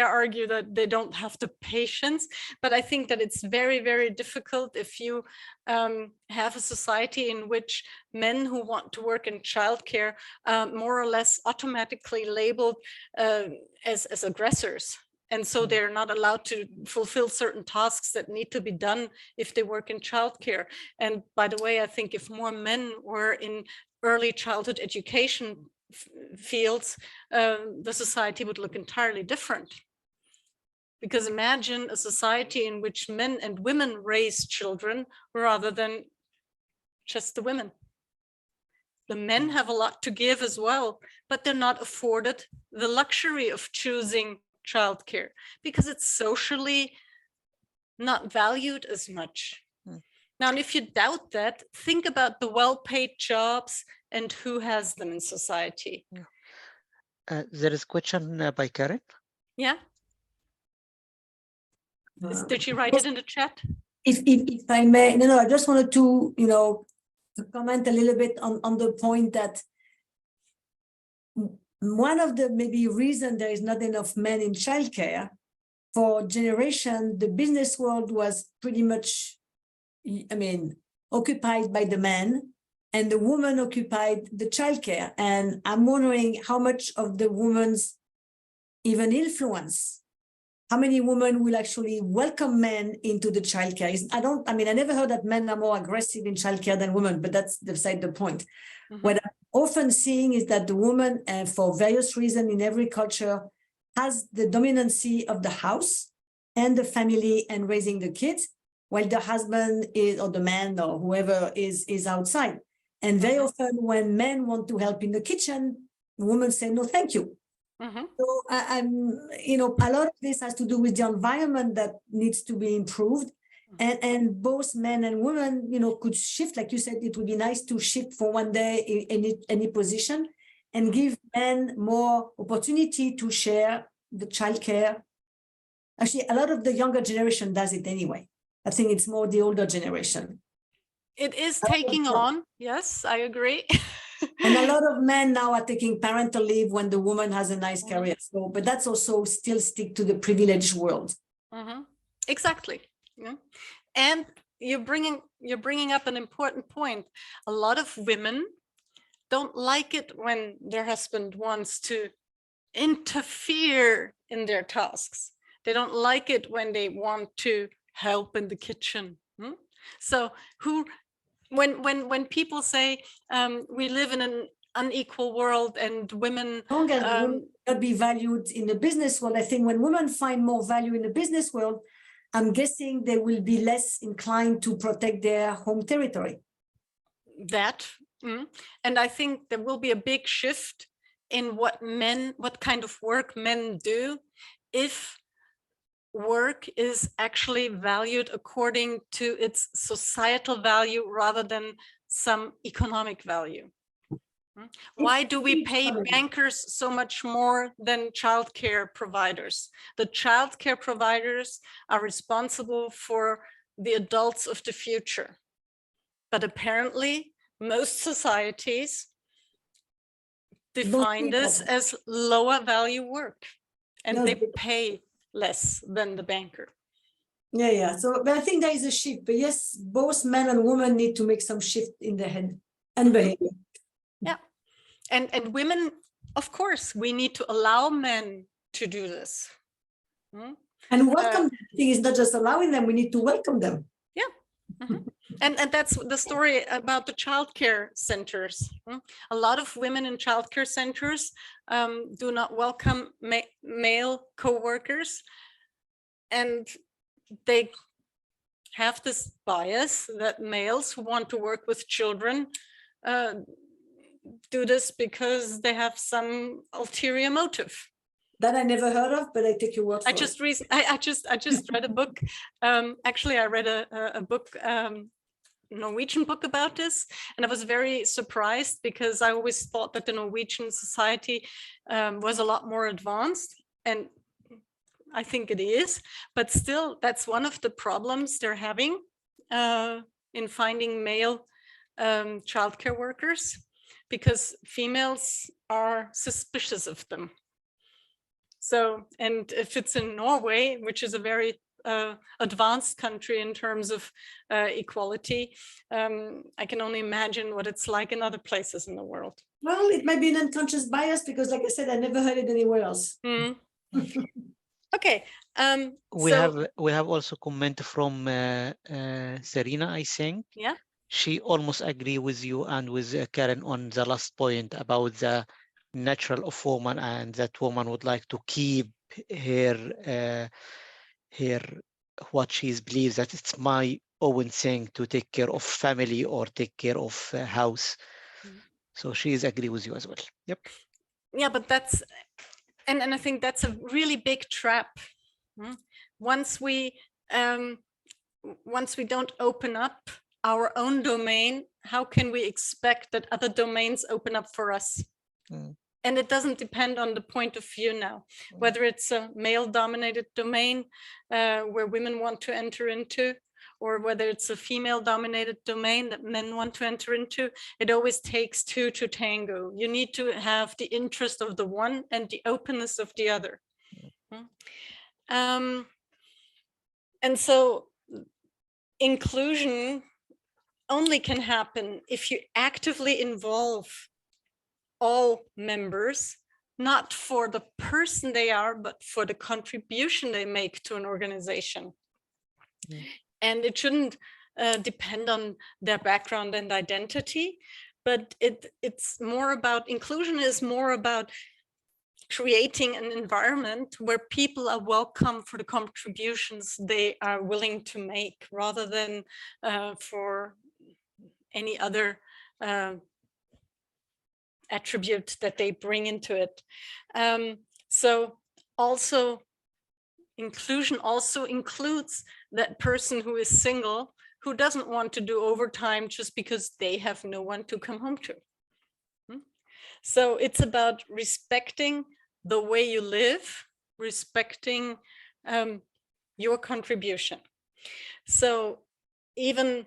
argue that they don't have the patience, but I think that it's very, very difficult if you have a society in which men who want to work in childcare more or less automatically labeled as aggressors. And so they're not allowed to fulfill certain tasks that need to be done if they work in childcare. And by the way, I think if more men were in early childhood education, fields, the society would look entirely different. Because imagine a society in which men and women raise children rather than just the women. The men have a lot to give as well, but they're not afforded the luxury of choosing childcare because it's socially not valued as much. Now, if you doubt that, think about the well-paid jobs and who has them in society. There is a question by Karen. Yeah. Did she write it in the chat? If I may, no, I just wanted to, to comment a little bit on the point that one of the maybe reason there is not enough men in childcare, for generation, the business world was pretty much, occupied by the men, and the woman occupied the childcare. And I'm wondering how much of the woman's even influence, how many women will actually welcome men into the childcare? I never heard that men are more aggressive in childcare than women, but that's beside the point. Mm-hmm. What I'm often seeing is that the woman, for various reasons in every culture, has the dominancy of the house and the family and raising the kids, while the husband is, or the man or whoever is outside. And very often when men want to help in the kitchen, women say, no, thank you. Mm-hmm. So a lot of this has to do with the environment that needs to be improved. And both men and women, could shift. Like you said, it would be nice to shift for one day in any position and give men more opportunity to share the childcare. Actually, a lot of the younger generation does it anyway. I think it's more the older generation. It is taking on. Yes, I agree. And a lot of men now are taking parental leave when the woman has a nice career. So, but that's also still stick to the privileged world. Mm-hmm. Exactly. Yeah. And you're bringing up an important point. A lot of women don't like it when their husband wants to interfere in their tasks. They don't like it when they want to help in the kitchen. So when people say we live in an unequal world and women will not be valued in the business world, I think when women find more value in the business world, I'm guessing they will be less inclined to protect their home territory. And I think there will be a big shift in what kind of work men do if work is actually valued according to its societal value rather than some economic value. Why do we pay bankers so much more than childcare providers? The childcare providers are responsible for the adults of the future. But apparently, most societies define this as lower value work, and they pay less than the banker. Yeah. So, but I think there is a shift. But yes, both men and women need to make some shift in their head and behavior. Yeah, and women, of course, we need to allow men to do this. And welcome them. The thing is not just allowing them; we need to welcome them. Yeah. Mm-hmm. And that's the story about the childcare centers. A lot of women in childcare centers do not welcome male co-workers, and they have this bias that males who want to work with children do this because they have some ulterior motive. That I never heard of, but I take your word for it. I just read a book. Actually, I read a book. Norwegian book about this, and I was very surprised because I always thought that the Norwegian society was a lot more advanced, and I think it is, but still that's one of the problems they're having in finding male childcare workers, because females are suspicious of them. So, and if it's in Norway, which is a very advanced country in terms of equality, I can only imagine what it's like in other places in the world. Well, it might be an unconscious bias because, like I said, I never heard it anywhere else. Okay. We have also comment from Serena, I think. Yeah. She almost agree with you and with Karen on the last point about the natural of woman, and that woman would like to keep her what she believes that it's my own thing to take care of family or take care of house. So she's agree with you as well. Yep. Yeah, but that's, and I think that's a really big trap. Once we don't open up our own domain, how can we expect that other domains open up for us? And it doesn't depend on the point of view now, whether it's a male-dominated domain where women want to enter into, or whether it's a female-dominated domain that men want to enter into. It always takes two to tango. You need to have the interest of the one and the openness of the other. And so inclusion only can happen if you actively involve all members, not for the person they are, but for the contribution they make to an organization. And it shouldn't depend on their background and identity, but it's more about, inclusion is more about creating an environment where people are welcome for the contributions they are willing to make, rather than for any other attribute that they bring into it. So also inclusion also includes that person who is single, who doesn't want to do overtime just because they have no one to come home to. So it's about respecting the way you live, respecting your contribution. So even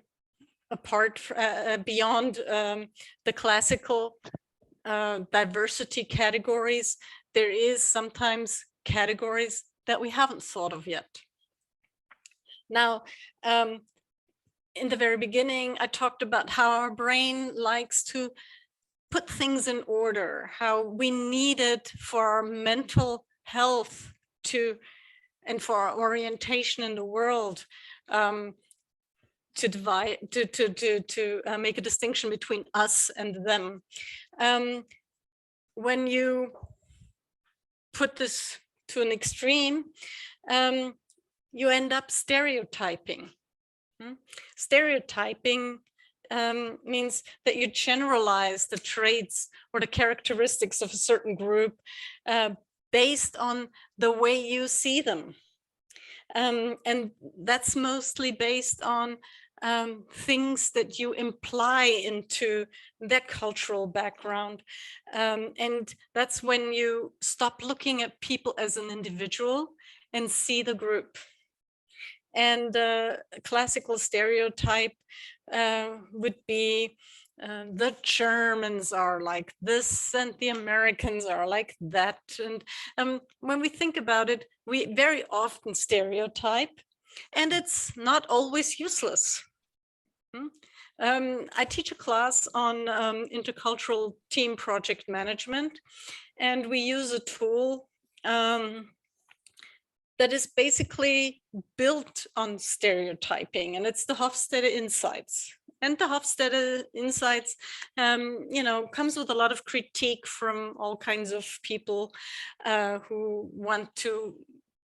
apart beyond the classical diversity categories, there is sometimes categories that we haven't thought of yet. Now, in the very beginning, I talked about how our brain likes to put things in order, how we need it for our mental health and for our orientation in the world, to divide, to make a distinction between us and them. When you put this to an extreme, you end up stereotyping. Stereotyping means that you generalize the traits or the characteristics of a certain group based on the way you see them. And that's mostly based on things that you imply into their cultural background. And that's when you stop looking at people as an individual and see the group. And a classical stereotype would be the Germans are like this and the Americans are like that. And when we think about it, we very often stereotype, and it's not always useless. I teach a class on intercultural team project management, and we use a tool that is basically built on stereotyping, and it's the Hofstede Insights. And the Hofstede Insights, comes with a lot of critique from all kinds of people who want to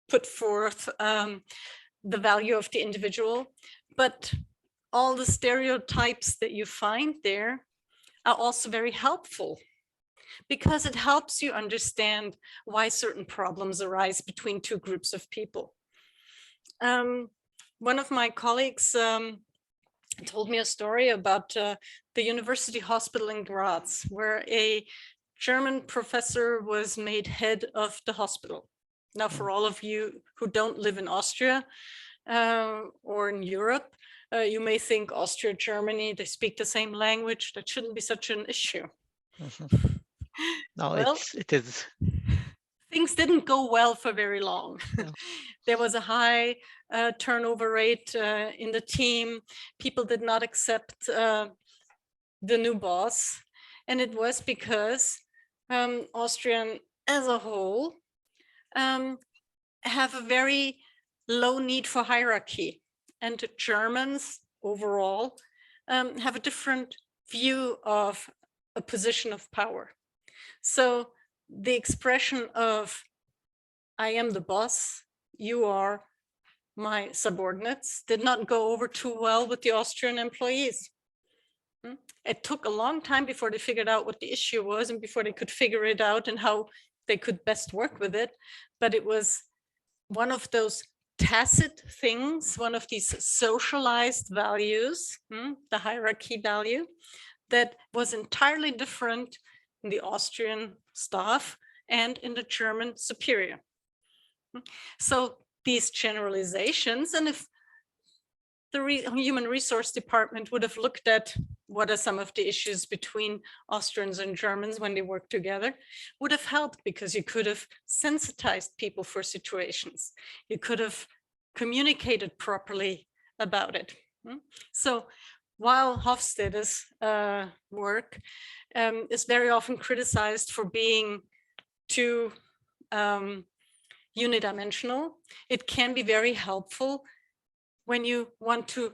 put forth the value of the individual. But all the stereotypes that you find there are also very helpful, because it helps you understand why certain problems arise between two groups of people. One of my colleagues told me a story about the university hospital in Graz, where a German professor was made head of the hospital. Now, for all of you who don't live in Austria or in Europe, you may think Austria, Germany, they speak the same language. That shouldn't be such an issue. No, well, it is. Things didn't go well for very long. No. There was a high turnover rate in the team. People did not accept the new boss. And it was because Austrian as a whole have a very low need for hierarchy. And Germans overall have a different view of a position of power. So the expression of I am the boss, you are my subordinates did not go over too well with the Austrian employees. It took a long time before they figured out what the issue was and before they could figure it out and how they could best work with it. But it was one of those tacit things, one of these socialized values, the hierarchy value, that was entirely different in the Austrian staff and in the German superior. So these generalizations, and if the human resource department would have looked at what are some of the issues between Austrians and Germans when they work together, would have helped, because you could have sensitized people for situations. You could have communicated properly about it. So while Hofstede's work is very often criticized for being too unidimensional, it can be very helpful when you want to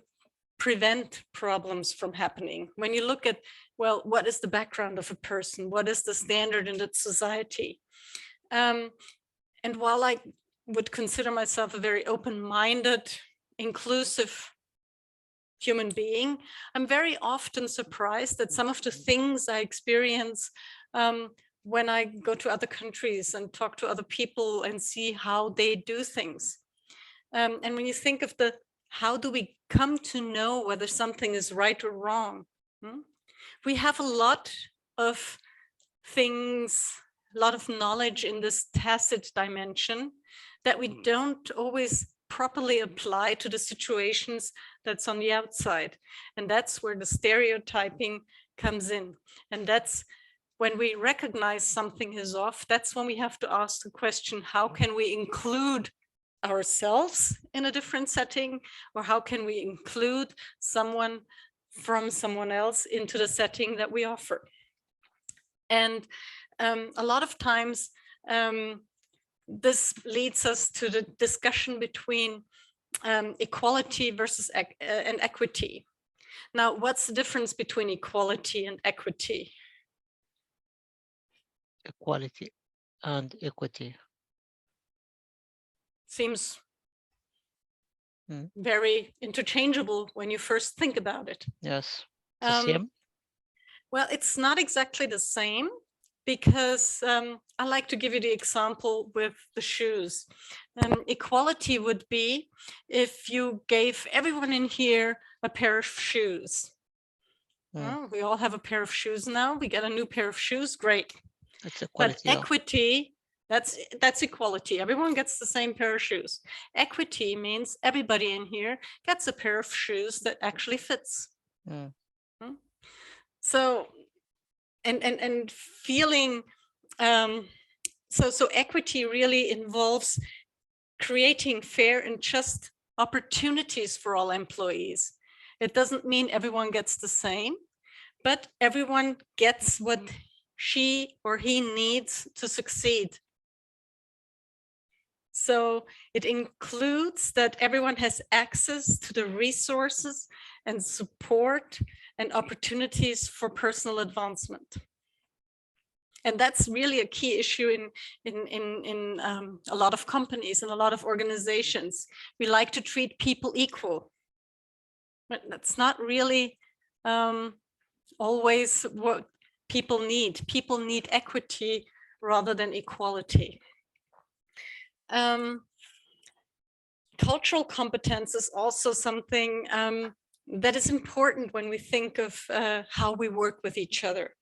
prevent problems from happening. When you look at, well, what is the background of a person? What is the standard in that society? And while I would consider myself a very open-minded, inclusive human being, I'm very often surprised that some of the things I experience when I go to other countries and talk to other people and see how they do things. And when you think of how do we come to know whether something is right or wrong? We have a lot of things, a lot of knowledge in this tacit dimension that we don't always properly apply to the situations that's on the outside. And that's where the stereotyping comes in. And that's when we recognize something is off, that's when we have to ask the question, how can we include ourselves in a different setting, or how can we include someone from someone else into the setting that we offer? And a lot of times this leads us to the discussion between equality versus and equity. Now, what's the difference between equality and equity? Equality and equity. Seems very interchangeable when you first think about it. Yes, it's the same. Well, it's not exactly the same, because I like to give you the example with the shoes. Equality would be if you gave everyone in here a pair of shoes. Well, we all have a pair of shoes now. We get a new pair of shoes, great. That's equality. But equity, that's equality. Everyone gets the same pair of shoes. Equity means everybody in here gets a pair of shoes that actually fits. So, and feeling, so equity really involves creating fair and just opportunities for all employees. It doesn't mean everyone gets the same, but everyone gets what she or he needs to succeed. So it includes that everyone has access to the resources and support and opportunities for personal advancement. And that's really a key issue in a lot of companies and a lot of organizations. We like to treat people equal, but that's not really always what people need. People need equity rather than equality. Cultural competence is also something that is important when we think of how we work with each other.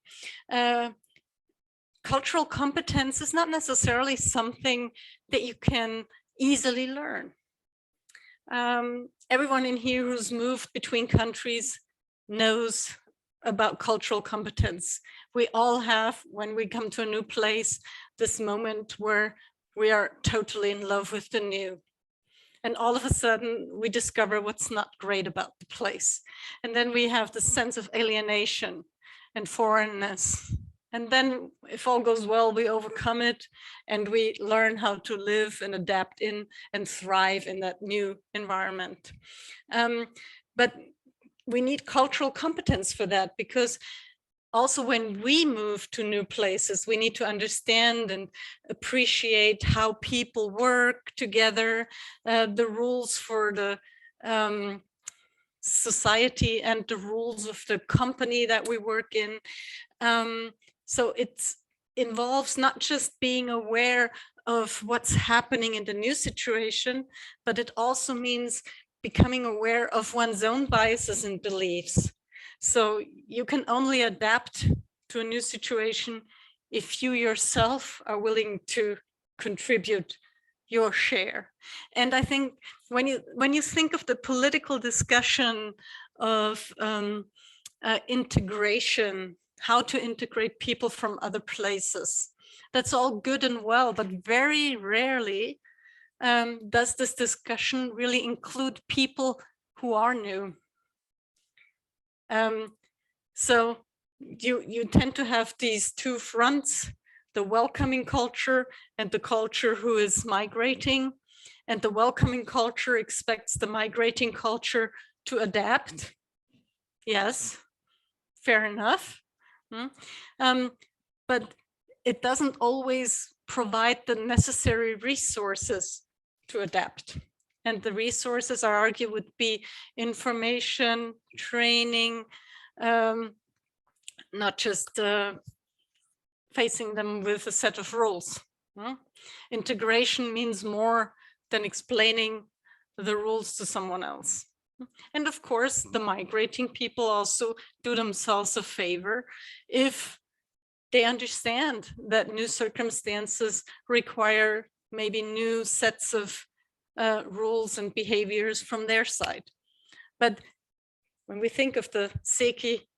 Cultural competence is not necessarily something that you can easily learn. Everyone in here who's moved between countries knows about cultural competence. We all have, when we come to a new place, this moment where we are totally in love with the new. And all of a sudden we discover what's not great about the place. And then we have the sense of alienation and foreignness. And then if all goes well, we overcome it and we learn how to live and adapt in and thrive in that new environment. But we need cultural competence for that, because also when we move to new places, we need to understand and appreciate how people work together, the rules for the society and the rules of the company that we work in. So it involves not just being aware of what's happening in the new situation, but it also means becoming aware of one's own biases and beliefs. So you can only adapt to a new situation if you yourself are willing to contribute your share. And I think when you think of the political discussion of integration, how to integrate people from other places, that's all good and well, but very rarely does this discussion really include people who are new. So you tend to have these two fronts, the welcoming culture and the culture who is migrating. And the welcoming culture expects the migrating culture to adapt. Yes, fair enough. But it doesn't always provide the necessary resources to adapt. And the resources, I argue, would be information, training, not just facing them with a set of rules. Integration means more than explaining the rules to someone else. And of course, the migrating people also do themselves a favor if they understand that new circumstances require maybe new sets of rules and behaviors from their side. But when we think of the Seki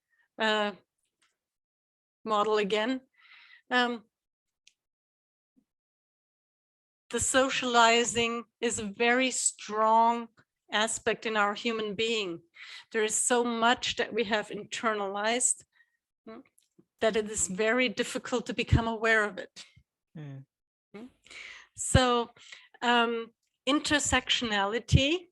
model again, the socializing is a very strong aspect in our human being. There is so much that we have internalized that it is very difficult to become aware of it. So intersectionality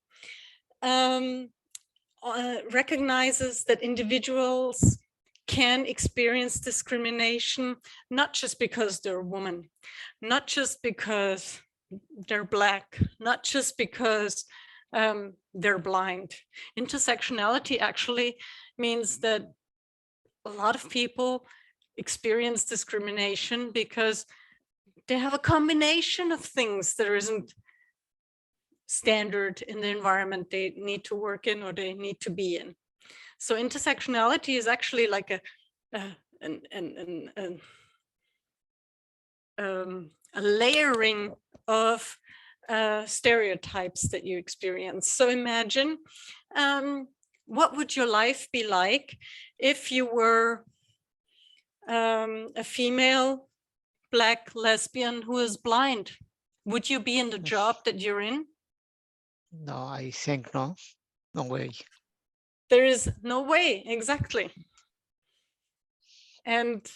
recognizes that individuals can experience discrimination, not just because they're a woman, not just because they're Black, not just because they're blind. Intersectionality actually means that a lot of people experience discrimination because they have a combination of things that isn't standard in the environment they need to work in or they need to be in. So intersectionality is actually like a layering of stereotypes that you experience. So imagine, what would your life be like if you were a female Black lesbian who is blind? Would you be in the job that you're in? No, I think no. No way. There is no way, exactly. And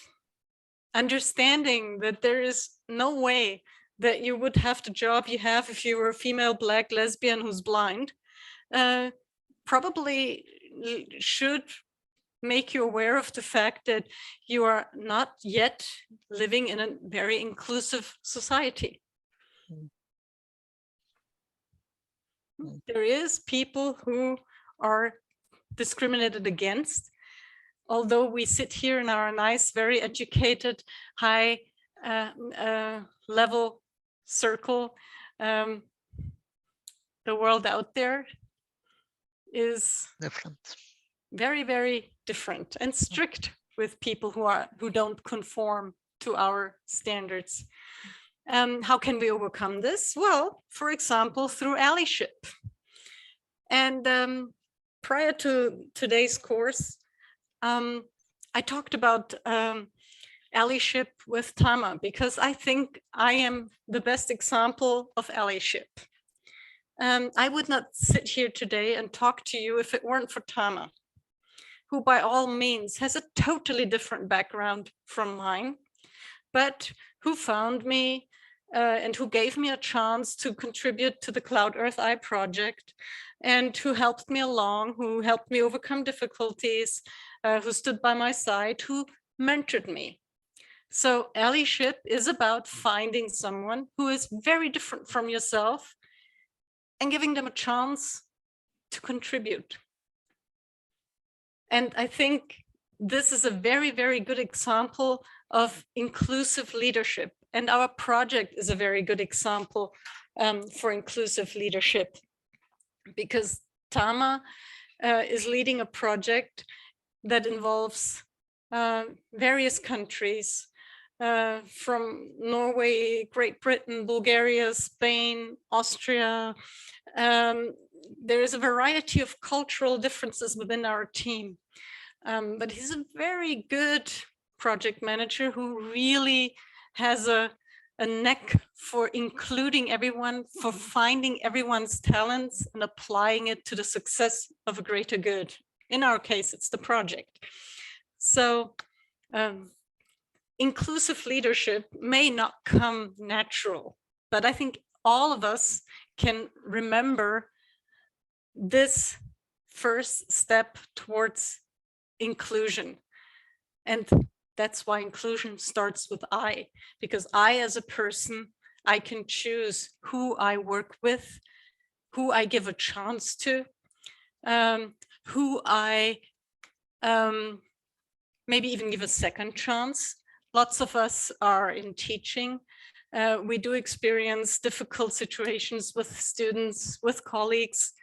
understanding that there is no way that you would have the job you have if you were a female Black lesbian who's blind, probably should make you aware of the fact that you are not yet living in a very inclusive society. There is people who are discriminated against, although we sit here in our nice, very educated, high level circle. The world out there is Different. very, very different and strict with people who don't conform to our standards. How can we overcome this? Well, for example, through allyship. And prior to today's course, I talked about allyship with Tama because I think I am the best example of allyship. I would not sit here today and talk to you if it weren't for Tama, who by all means has a totally different background from mine, but who found me and who gave me a chance to contribute to the Cloud Earth Eye project, and who helped me along, who helped me overcome difficulties, who stood by my side, who mentored me. So allyship is about finding someone who is very different from yourself and giving them a chance to contribute. And I think this is a very, very good example of inclusive leadership. And our project is a very good example for inclusive leadership, because Tama is leading a project that involves various countries, from Norway, Great Britain, Bulgaria, Spain, Austria. There is a variety of cultural differences within our team. But he's a very good project manager who really has a neck for including everyone, for finding everyone's talents and applying it to the success of a greater good. In our case, it's the project. So inclusive leadership may not come natural, but I think all of us can remember this first step towards inclusion. And that's why inclusion starts with I, because I, as a person, I can choose who I work with, who I give a chance to, who I maybe even give a second chance. Lots of us are in teaching. We do experience difficult situations with students, with colleagues.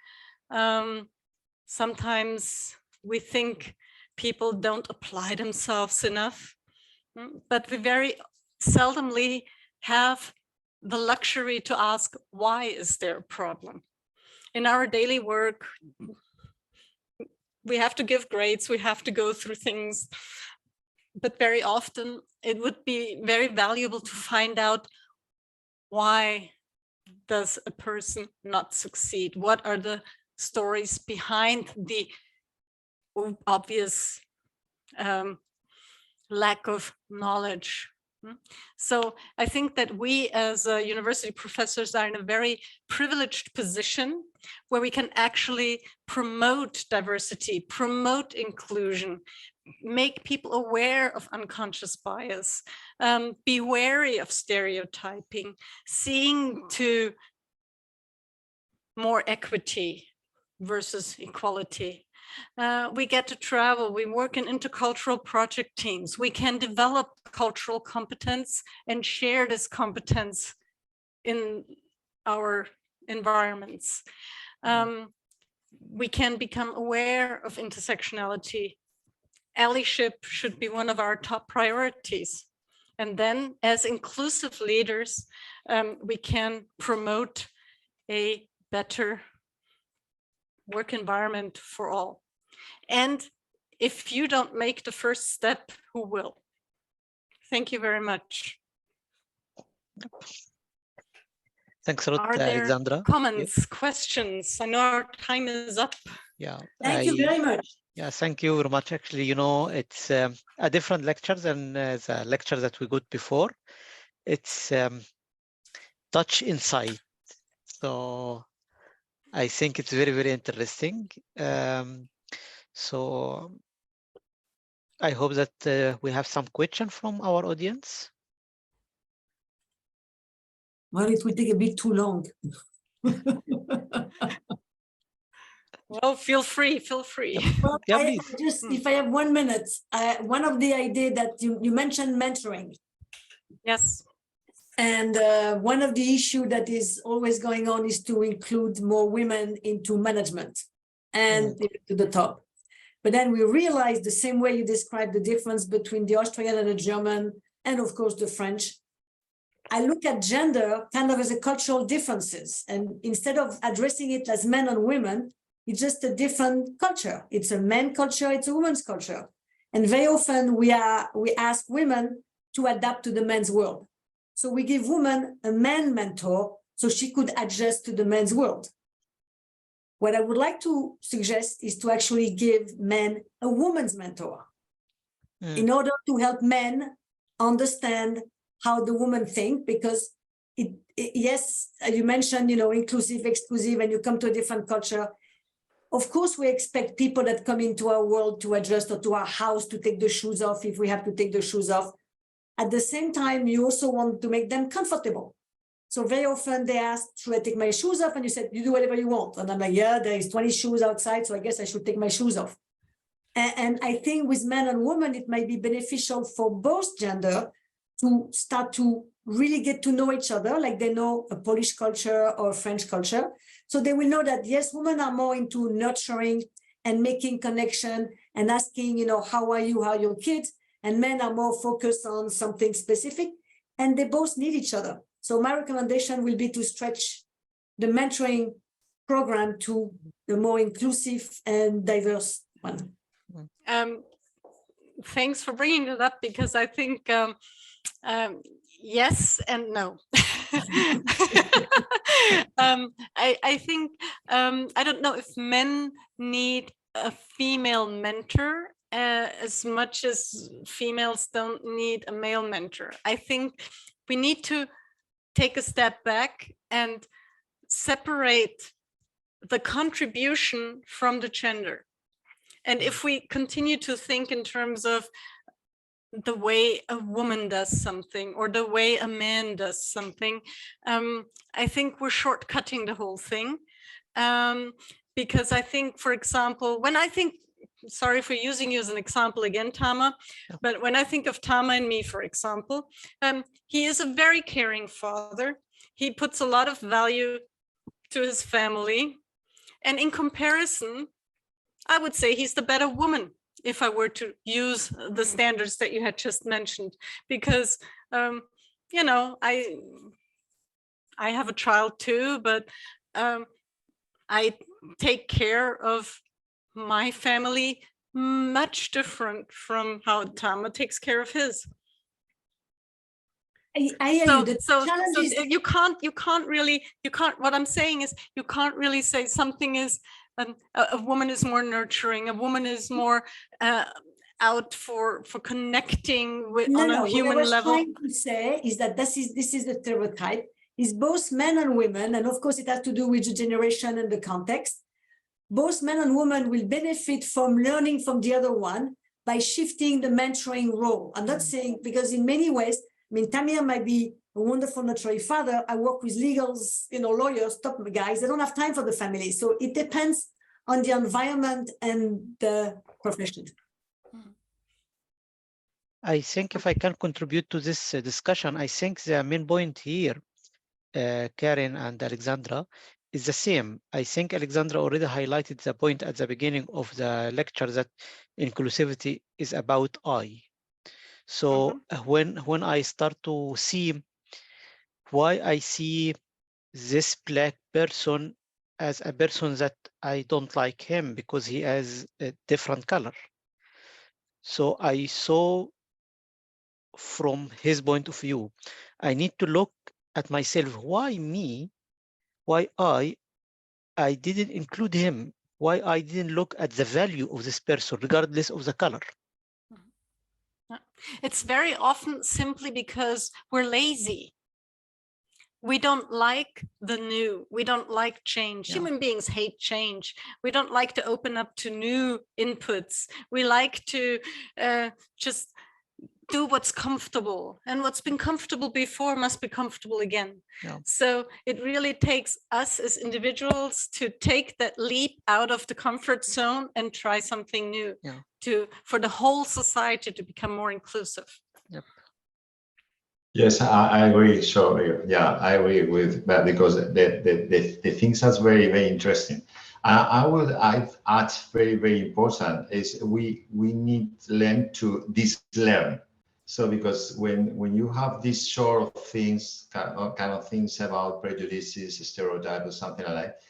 Sometimes we think people don't apply themselves enough, but we very seldomly have the luxury to ask, why is there a problem? In our daily work, we have to give grades, we have to go through things, but very often it would be very valuable to find out, why does a person not succeed? What are the stories behind the obvious lack of knowledge? So I think that we as university professors are in a very privileged position where we can actually promote diversity, promote inclusion, make people aware of unconscious bias, be wary of stereotyping, seeing to more equity versus equality. We get to travel, we work in intercultural project teams, we can develop cultural competence and share this competence in our environments. We can become aware of intersectionality. Allyship should be one of our top priorities. And then as inclusive leaders, we can promote a better work environment for all. And if you don't make the first step, who will? Thank you very much. Thanks a lot, Are there Alexandra. comments, questions? I know our time is up. Yeah. Thank you very much. Yeah, thank you very much. Actually, you know, it's a different lecture than the lecture that we got before. It's touch insight. So I think it's very, very interesting. So I hope that we have some question from our audience. Well, it will take a bit too long. Well, feel free, feel free. Well, Yeah, I please. just, if I have 1 minute, one of the idea that you mentioned mentoring. Yes. And one of the issue that is always going on is to include more women into management and to the top. But then we realize the same way you described the difference between the Austrian and the German, and of course the French. I look at gender kind of as a cultural differences. And instead of addressing it as men and women, it's just a different culture. It's a man culture, it's a woman's culture. And very often we ask women to adapt to the men's world. So we give women a man mentor so she could adjust to the men's world. What I would like to suggest is to actually give men a woman's mentor in order to help men understand how the women think, because yes, you mentioned, inclusive, exclusive, and you come to a different culture. Of course, we expect people that come into our world to adjust, or to our house to take the shoes off if we have to take the shoes off. At the same time, you also want to make them comfortable. So very often they ask, should I take my shoes off? And you said, you do whatever you want. And I'm like, yeah, there is 20 shoes outside, so I guess I should take my shoes off. And I think with men and women, it might be beneficial for both gender to start to really get to know each other, like they know a Polish culture or French culture. So they will know that, yes, women are more into nurturing and making connection and asking, how are you, how are your kids? And men are more focused on something specific, and they both need each other. So my recommendation will be to stretch the mentoring program to the more inclusive and diverse one. Thanks for bringing it up, because I think yes and no. I think I don't know if men need a female mentor as much as females don't need a male mentor. I think we need to take a step back and separate the contribution from the gender. And if we continue to think in terms of the way a woman does something or the way a man does something, I think we're shortcutting the whole thing. Because I think, for example, sorry for using you as an example again, Tama, but when I think of Tama and me, for example, he is a very caring father. He puts a lot of value to his family. And in comparison, I would say he's the better woman, if I were to use the standards that you had just mentioned, because, I have a child too, but I take care of my family much different from how Tama takes care of his. I hear you. So you can't really, what I'm saying is, you can't really say something is, a woman is more nurturing, a woman is more out for connecting with on a human level. What I was trying to say is that this is the stereotype. Is both men and women, and of course it has to do with the generation and the context. Both men and women will benefit from learning from the other one by shifting the mentoring role. I'm not saying, because in many ways, Tamir might be a wonderful nurturing father. I work with legals, lawyers, top guys. They don't have time for the family. So it depends on the environment and the profession. I think if I can contribute to this discussion, I think the main point here, Karen and Alexandra, is the same. I think Alexandra already highlighted the point at the beginning of the lecture that inclusivity is about I. So when I start to see why I see this Black person as a person that I don't like him because he has a different color. So I saw from his point of view, I need to look at myself. Why me? Why I didn't include him? Why I didn't look at the value of this person regardless of the color? It's very often simply because we're lazy. We don't like the new. We don't like change. Human beings hate change. We don't like to open up to new inputs. We like to just do what's comfortable, and what's been comfortable before must be comfortable again. So it really takes us as individuals to take that leap out of the comfort zone and try something new for the whole society to become more inclusive. Yes, I agree. So yeah, I agree with that, because the things that's very, very interesting. I'd add very, very important is we need to learn to dislearn. So because when you have these sort of things, kind of things about prejudices, stereotypes, or something like that,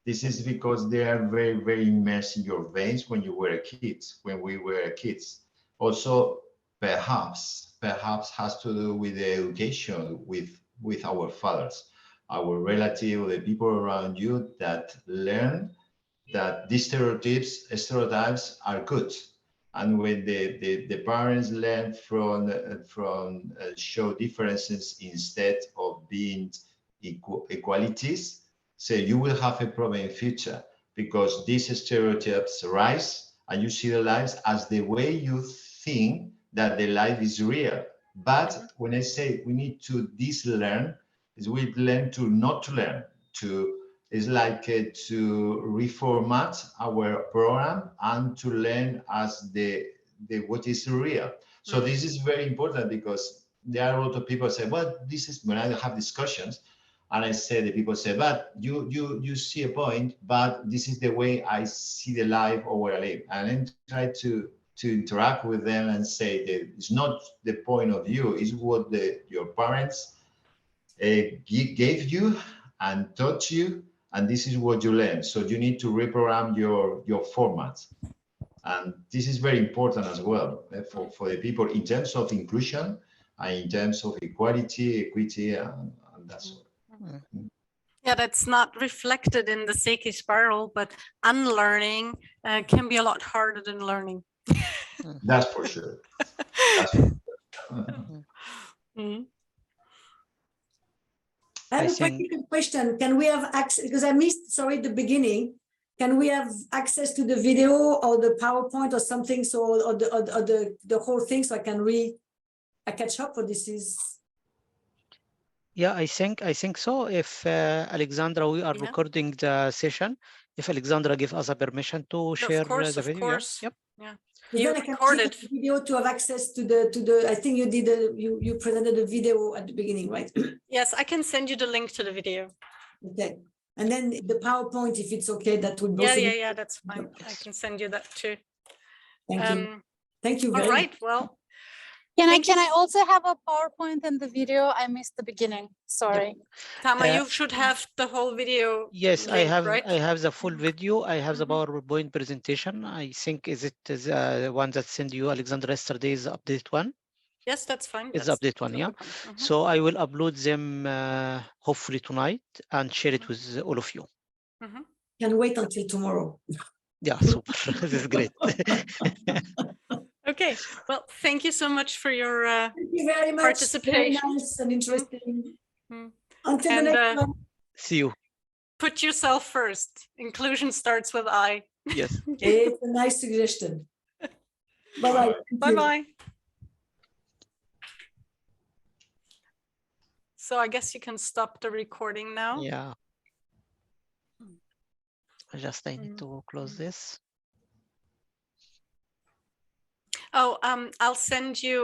this is because they are very, very immersed in your veins when you were kids, when we were kids. Also, perhaps has to do with the education with our fathers, our relatives, the people around you that learn that these stereotypes are good. And when the parents learn from show differences instead of being equalities, so you will have a problem in future, because these stereotypes rise and you see the lives as the way you think that the life is real. But when I say we need to dislearn, is we learn to not to learn, to it's like to reformat our program and to learn as the what is real. So this is very important, because there are a lot of people say, well, this is when I have discussions, and I say, the people say, but you see a point, but this is the way I see the life or where I live. And then try to interact with them and say that it's not the point of view, it's what your parents gave you and taught you, and this is what you learn. So you need to reprogram your format. And this is very important as well for the people in terms of inclusion and in terms of equality, equity, and that sort. Yeah, that's not reflected in the Seiki spiral, but unlearning can be a lot harder than learning. That's for sure. That's for sure. I have a practical question. Can we have access, because I missed, sorry, the beginning. Can we have access to the video or the PowerPoint or something, so or the whole thing, so I can catch up what this is? Yeah, I think so. If Alexandra, we are recording the session. If Alexandra give us a permission to share the video, of course. Yep. Yeah. You then I can click the video to have access to the. I think you did you presented the video at the beginning, right? Yes, I can send you the link to the video. Okay, and then the PowerPoint, if it's okay, that would also. Yeah, that's fine. Yes. I can send you that too. Thank you. Thank you very much. All right. Well. Can I also have a PowerPoint in the video? I missed the beginning. Sorry. Yep. Tama, you should have the whole video. Yes, link, I have the full video. I have the PowerPoint presentation. I think is the one that sent you, Alexandra, yesterday is the update one. Yes, that's fine. It's the update one, yeah. So I will upload them hopefully tonight and share it with all of you. Can wait until tomorrow. Yeah, super. This is great. Okay, well, thank you so much for your thank you very much. participation. Very nice and interesting. Until the next one. See you. Put yourself first. Inclusion starts with I. Yes. It's a nice suggestion. Bye-bye. Bye-bye. So I guess you can stop the recording now. Yeah. I need to close this. Oh, I'll send you